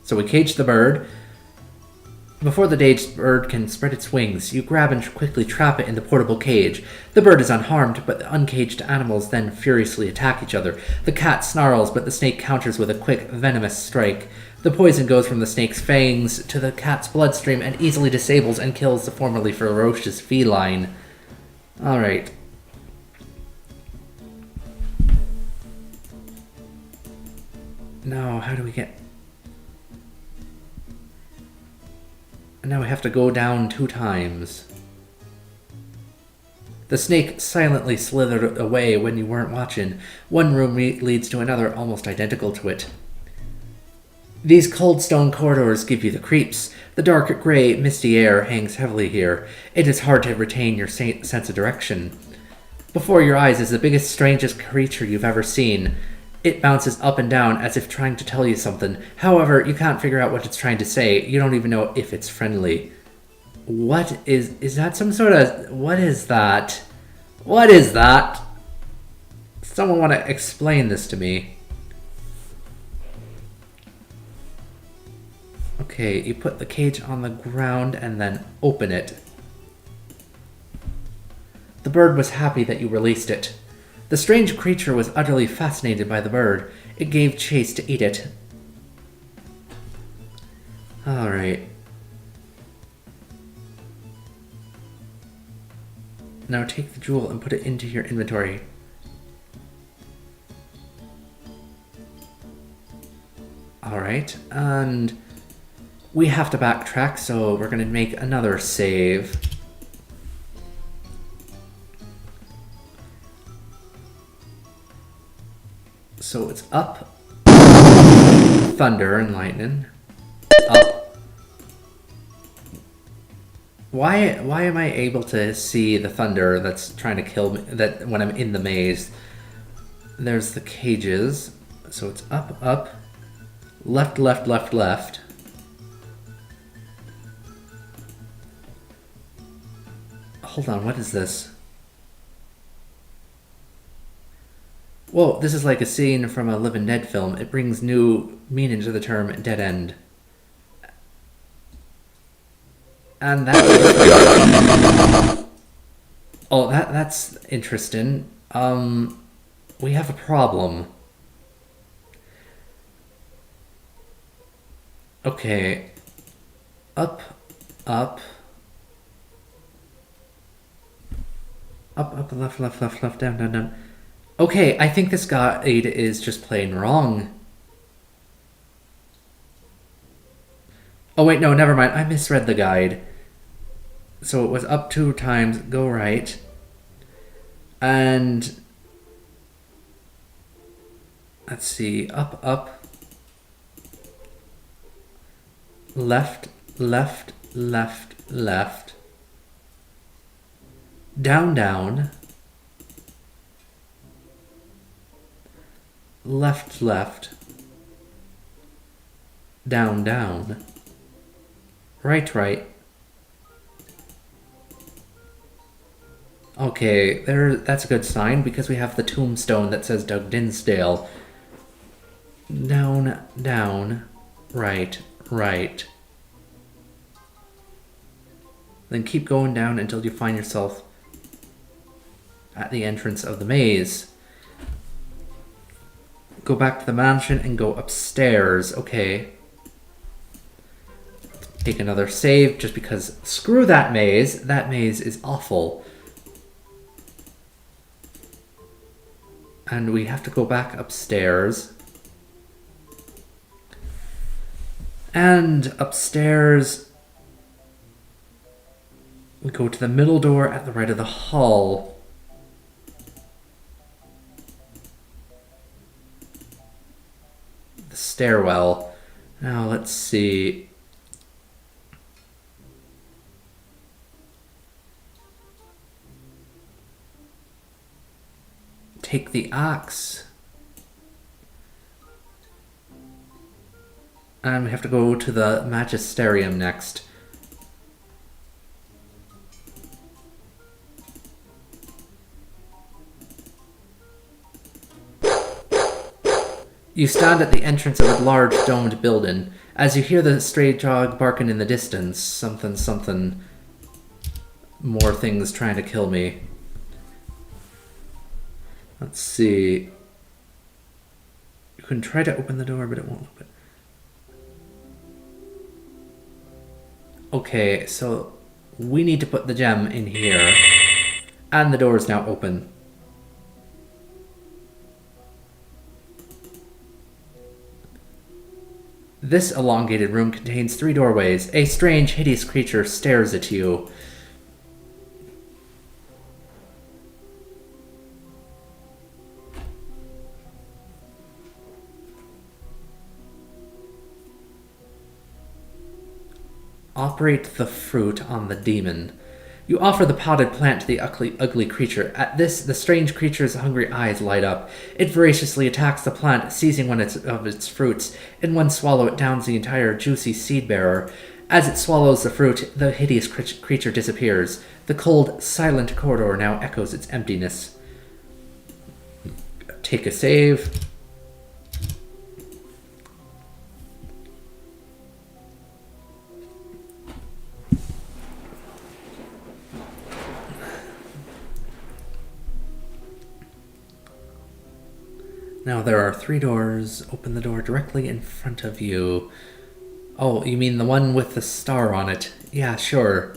So we cage the bird. Before the dazed bird can spread its wings, you grab and quickly trap it in the portable cage. The bird is unharmed, but the uncaged animals then furiously attack each other. The cat snarls, but the snake counters with a quick, venomous strike. The poison goes from the snake's fangs to the cat's bloodstream and easily disables and kills the formerly ferocious feline. Alright. Now, how do we get... Now we have to go down 2 times. The snake silently slithered away when you weren't watching. One room leads to another almost identical to it. These cold stone corridors give you the creeps. The dark, grey, misty air hangs heavily here. It is hard to retain your sense of direction. Before your eyes is the biggest, strangest creature you've ever seen. It bounces up and down as if trying to tell you something. However, you can't figure out what it's trying to say. You don't even know if it's friendly. What is that some sort of... What is that? What is that? Someone want to explain this to me. Okay, you put the cage on the ground and then open it. The bird was happy that you released it. The strange creature was utterly fascinated by the bird. It gave chase to eat it. Alright. Now take the jewel and put it into your inventory. Alright, and we have to backtrack, so we're going to make another save. So it's up, thunder and lightning, up. Why am I able to see the thunder that's trying to kill me, that when I'm in the maze? There's the cages, so it's up, up, left, left, left, left. Hold on, what is this? Whoa, this is like a scene from a Living Dead film. It brings new meaning to the term dead end. And that... Oh, that's interesting. We have a problem. Okay. Up, up. Up, up, left, left, left, left, down, down, down. Okay, I think this guide is just plain wrong. Oh wait, no, never mind. I misread the guide. So it was up 2 times, go right. And... let's see, up, up. Left, left, left, left. Down, down. left, left, down, down, right, right. Okay, that's a good sign because we have the tombstone that says Doug Dinsdale. Down, down, right, right. Then keep going down until you find yourself at the entrance of the maze. Go back to the mansion and go upstairs. Okay. Take another save just because screw that maze. That maze is awful. And we have to go back upstairs. And upstairs, we go to the middle door at the right of the hall. The stairwell. Now let's see. Take the axe. And we have to go to the magisterium next. You stand at the entrance of a large domed building. As you hear the stray dog barking in the distance, something, something, more things trying to kill me. Let's see. You can try to open the door, but it won't open. Okay, so we need to put the gem in here. And the door is now open. This elongated room contains 3 doorways. A strange, hideous creature stares at you. Operate the fruit on the demon. You offer the potted plant to the ugly creature. At this, the strange creature's hungry eyes light up. It voraciously attacks the plant, seizing one of its fruits. In one swallow, it downs the entire juicy seed bearer. As it swallows the fruit, the hideous creature disappears. The cold, silent corridor now echoes its emptiness. Take a save. Now there are 3 doors. Open the door directly in front of you. Oh, you mean the one with the star on it? Yeah, sure.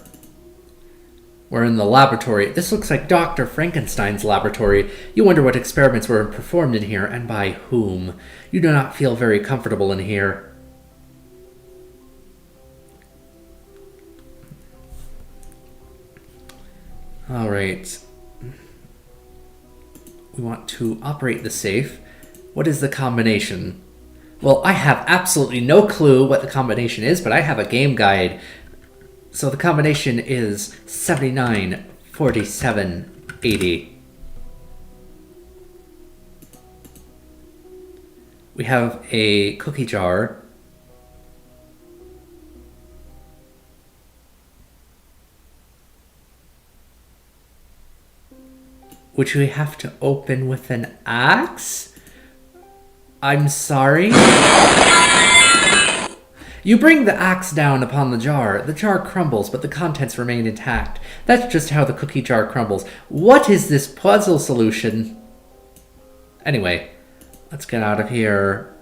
We're in the laboratory. This looks like Dr. Frankenstein's laboratory. You wonder what experiments were performed in here and by whom. You do not feel very comfortable in here. Alright. We want to operate the safe. What is the combination? Well, I have absolutely no clue what the combination is, but I have a game guide. So the combination is 79, 47, 80. We have a cookie jar. Which we have to open with an axe? I'm sorry? You bring the axe down upon the jar. The jar crumbles, but the contents remain intact. That's just how the cookie jar crumbles. What is this puzzle solution? Anyway, let's get out of here.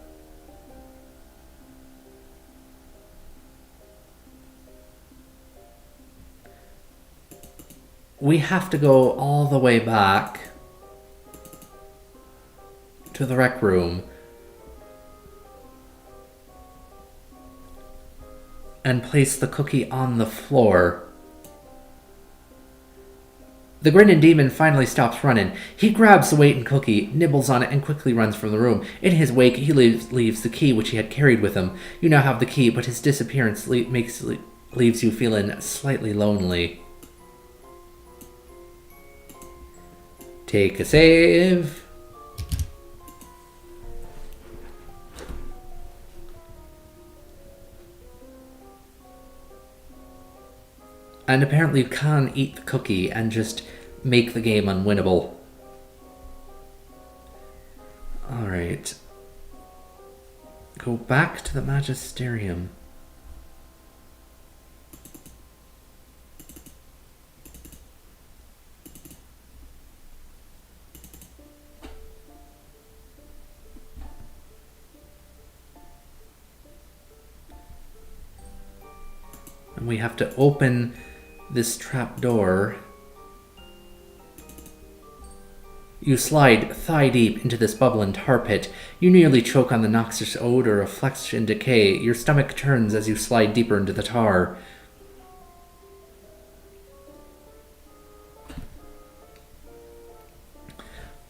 We have to go all the way back to the rec room and place the cookie on the floor. The grinning demon finally stops running. He grabs the waiting cookie, nibbles on it, and quickly runs from the room. In his wake, he leaves the key which he had carried with him. You now have the key, but his disappearance leaves you feeling slightly lonely. Take a save. And apparently you can eat the cookie and just make the game unwinnable. Alright. Go back to the Magisterium. And we have to open this trap door. You slide thigh deep into this bubbling tar pit. You nearly choke on the noxious odor of flesh and decay. Your stomach turns as you slide deeper into the tar.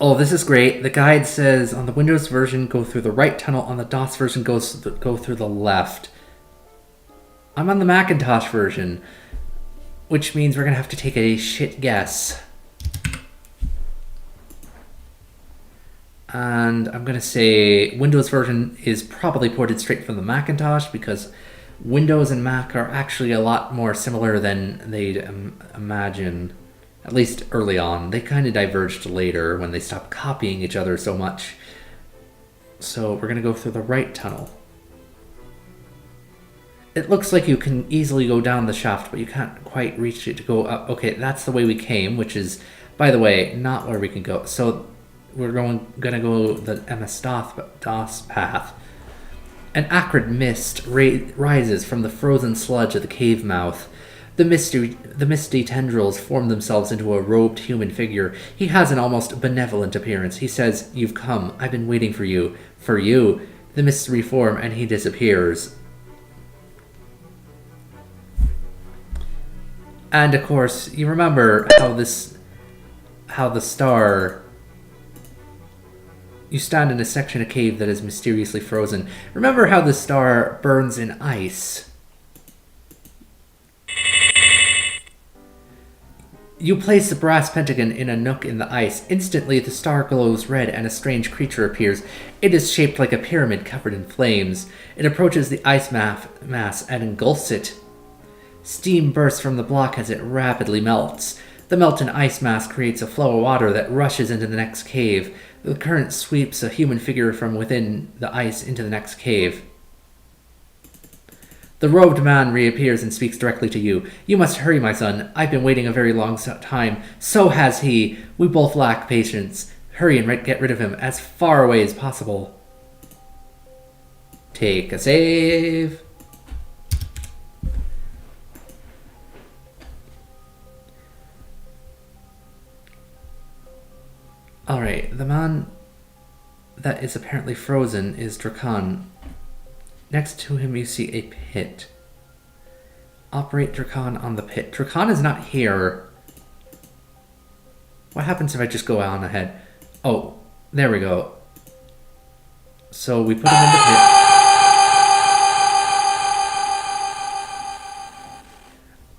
Oh, this is great. The guide says on the Windows version, go through the right tunnel. On the DOS version, go through the left. I'm on the Macintosh version, which means we're going to have to take a shit guess. And I'm going to say Windows version is probably ported straight from the Macintosh because Windows and Mac are actually a lot more similar than they'd imagine, at least early on. They kind of diverged later when they stopped copying each other so much. So we're going to go through the right tunnel. It looks like you can easily go down the shaft, but you can't quite reach it to go up. Okay, that's the way we came, which is, by the way, not where we can go. So we're gonna go the MS-DOS path. An acrid mist rises from the frozen sludge of the cave mouth. The misty tendrils form themselves into a robed human figure. He has an almost benevolent appearance. He says, "You've come. I've been waiting for you." For you. The mists reform and he disappears. And of course, you remember how the star... You stand in a section of cave that is mysteriously frozen. Remember how the star burns in ice? You place the brass pentagon in a nook in the ice. Instantly, the star glows red and a strange creature appears. It is shaped like a pyramid covered in flames. It approaches the ice mass and engulfs it. Steam bursts from the block as it rapidly melts. The melted ice mass creates a flow of water that rushes into the next cave. The current sweeps a human figure from within the ice into the next cave. The robed man reappears and speaks directly to you. "You must hurry, my son. I've been waiting a very long time. So has he. We both lack patience. Hurry and get rid of him as far away as possible." Take a save. Alright, the man that is apparently frozen is Drakan. Next to him you see a pit. Operate Drakan on the pit. Drakan is not here. What happens if I just go on ahead? Oh, there we go. So we put him in the pit.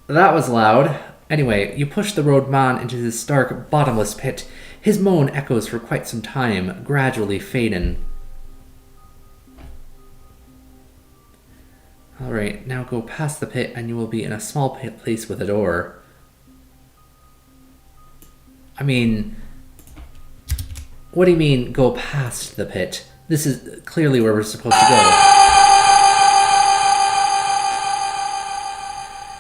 That was loud. Anyway, you push the robed man into this dark, bottomless pit. His moan echoes for quite some time, gradually fading. Alright, now go past the pit and you will be in a small place with a door. I mean, what do you mean, go past the pit? This is clearly where we're supposed to go.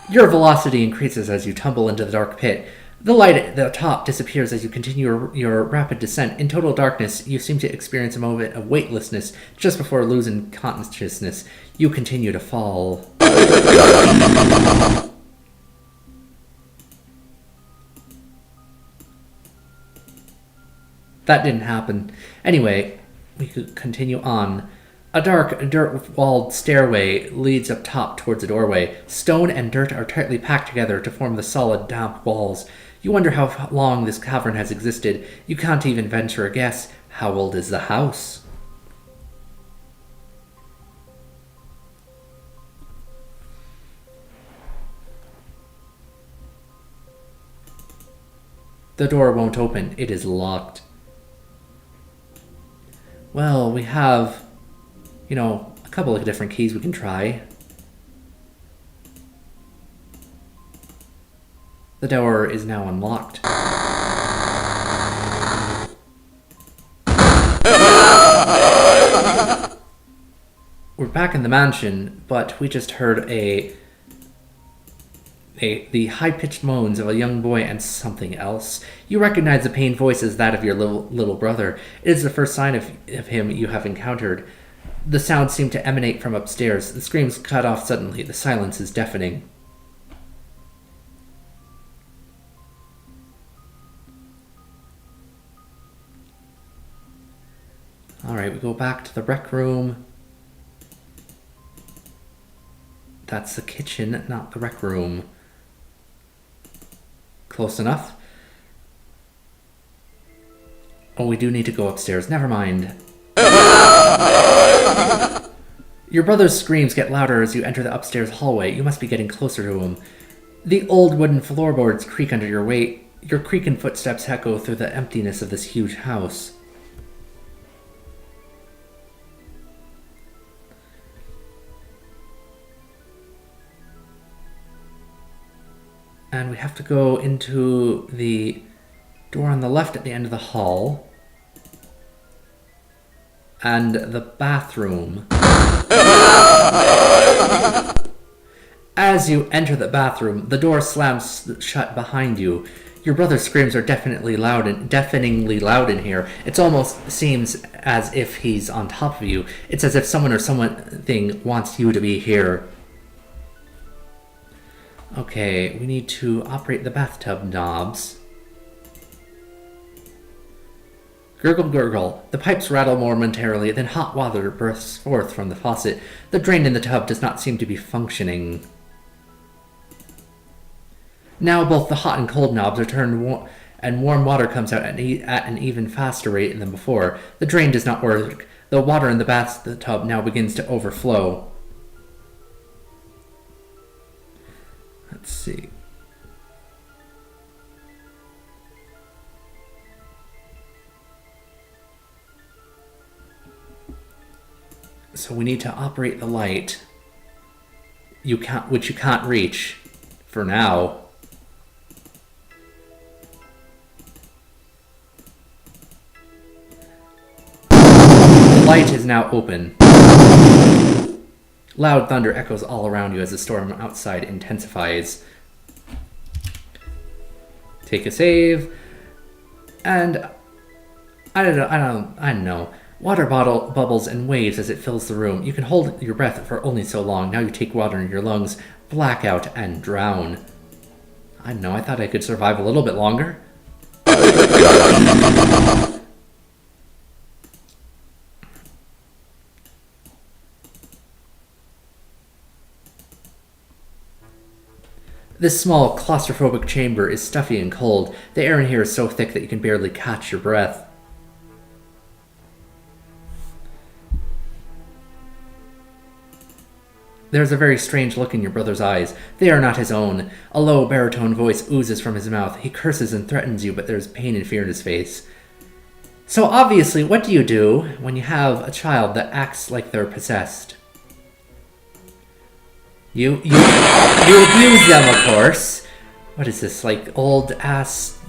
Your velocity increases as you tumble into the dark pit. The light at the top disappears as you continue your rapid descent. In total darkness, you seem to experience a moment of weightlessness just before losing consciousness. You continue to fall. That didn't happen. Anyway, we could continue on. A dark, dirt-walled stairway leads up top towards a doorway. Stone and dirt are tightly packed together to form the solid, damp walls. You wonder how long this cavern has existed. You can't even venture a guess. How old is the house? The door won't open. It is locked. Well, we have, a couple of different keys we can try. The door is now unlocked. We're back in the mansion, but we just heard the high-pitched moans of a young boy and something else. You recognize the pained voice as that of your little brother. It is the first sign of him you have encountered. The sounds seem to emanate from upstairs. The screams cut off suddenly. The silence is deafening. Alright, we go back to the rec room. That's the kitchen, not the rec room. Close enough. Oh, we do need to go upstairs. Never mind. Your brother's screams get louder as you enter the upstairs hallway. You must be getting closer to him. The old wooden floorboards creak under your weight. Your creaking footsteps echo through the emptiness of this huge house. And we have to go into the door on the left at the end of the hall. And the bathroom. As you enter the bathroom, the door slams shut behind you. Your brother's screams are definitely loud and deafeningly loud in here. It almost seems as if he's on top of you. It's as if someone or something wants you to be here. Okay, we need to operate the bathtub knobs. Gurgle, gurgle. The pipes rattle momentarily, then hot water bursts forth from the faucet. The drain in the tub does not seem to be functioning. Now both the hot and cold knobs are turned and warm water comes out at an even faster rate than before. The drain does not work. The water in the bathtub now begins to overflow. Let's see. So we need to operate the light. Which you can't reach for now. The light is now open. Loud thunder echoes all around you as the storm outside intensifies. Take a save. And I don't know. Water bubbles and waves as it fills the room. You can hold your breath for only so long. Now you take water in your lungs, blackout, and drown. I don't know, I thought I could survive a little bit longer. This small, claustrophobic chamber is stuffy and cold. The air in here is so thick that you can barely catch your breath. There's a very strange look in your brother's eyes. They are not his own. A low, baritone voice oozes from his mouth. He curses and threatens you, but there's pain and fear in his face. So obviously, what do you do when you have a child that acts like they're possessed? You abuse them, of course. What is this, like, old-ass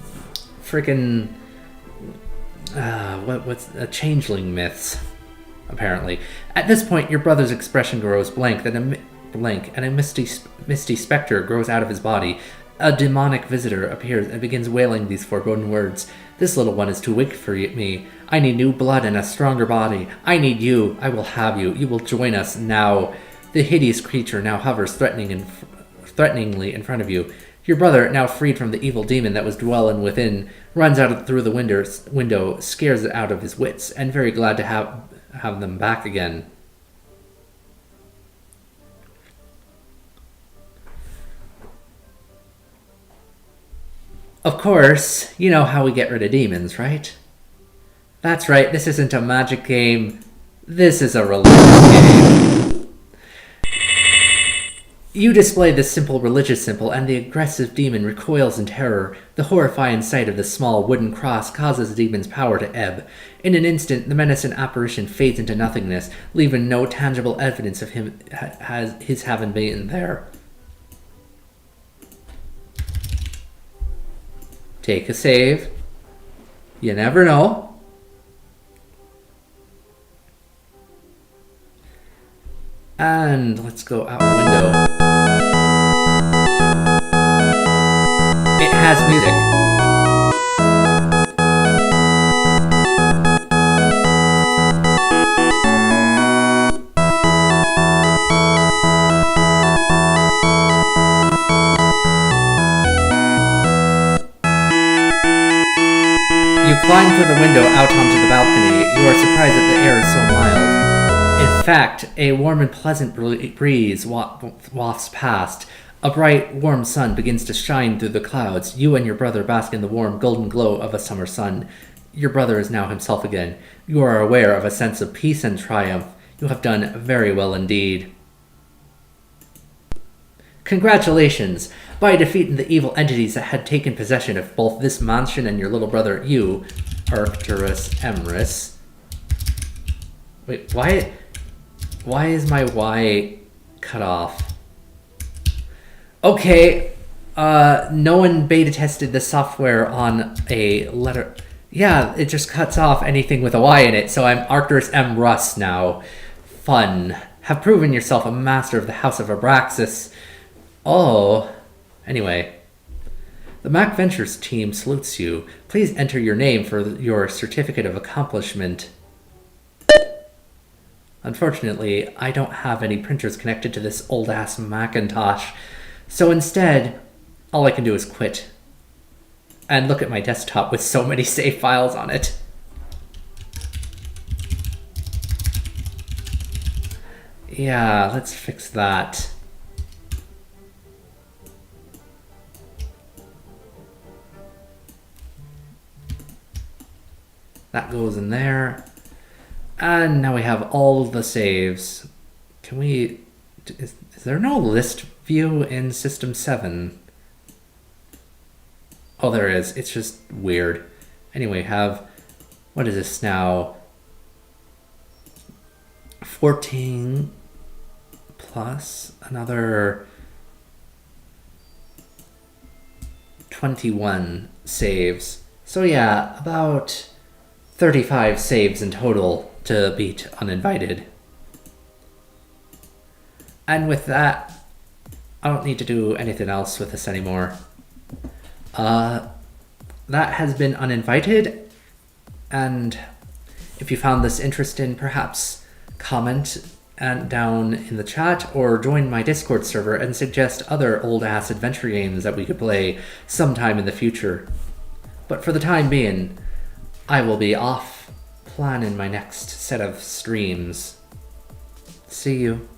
freaking... what's... changeling myths, apparently. At this point, your brother's expression grows blank, and a misty specter grows out of his body. A demonic visitor appears and begins wailing these foreboding words. This little one is too weak for me. I need new blood and a stronger body. I need you. I will have you. You will join us now. The hideous creature now hovers threateningly in front of you. Your brother, now freed from the evil demon that was dwelling within, runs out through the window, scares it out of his wits, and very glad to have them back again. Of course, you know how we get rid of demons, right? That's right, this isn't a magic game. This is a religious game. You display this simple religious symbol, and the aggressive demon recoils in terror. The horrifying sight of the small wooden cross causes the demon's power to ebb. In an instant, the menacing apparition fades into nothingness, leaving no tangible evidence of his having been there. Take a save. You never know. And let's go out the window. It has music. You climb through the window out onto the balcony. You are surprised that the air is so mild. In fact, a warm and pleasant breeze wafts past. A bright, warm sun begins to shine through the clouds. You and your brother bask in the warm, golden glow of a summer sun. Your brother is now himself again. You are aware of a sense of peace and triumph. You have done very well indeed. Congratulations! By defeating the evil entities that had taken possession of both this mansion and your little brother, you, Arcturus Emrys. Wait, why is my Y cut off? Okay, no one beta tested the software on a letter. Yeah, it just cuts off anything with a Y in it, so I'm Arcturus M. Russ now. Fun. Have proven yourself a master of the House of Abraxas. Oh, anyway. The Mac Ventures team salutes you. Please enter your name for your certificate of accomplishment. Unfortunately, I don't have any printers connected to this old-ass Macintosh, so instead, all I can do is quit. And look at my desktop with so many save files on it. Yeah, let's fix that. That goes in there. And now we have all the saves. Can we... Is there no list view in System 7? Oh, there is. It's just weird. Anyway, have... What is this now? 14 plus another 21 saves. So yeah, about 35 saves in total to beat Uninvited. And with that, I don't need to do anything else with this anymore. That has been Uninvited, and if you found this interesting, perhaps comment down in the chat or join my Discord server and suggest other old-ass adventure games that we could play sometime in the future. But for the time being, I will be off planning my next set of streams. See you.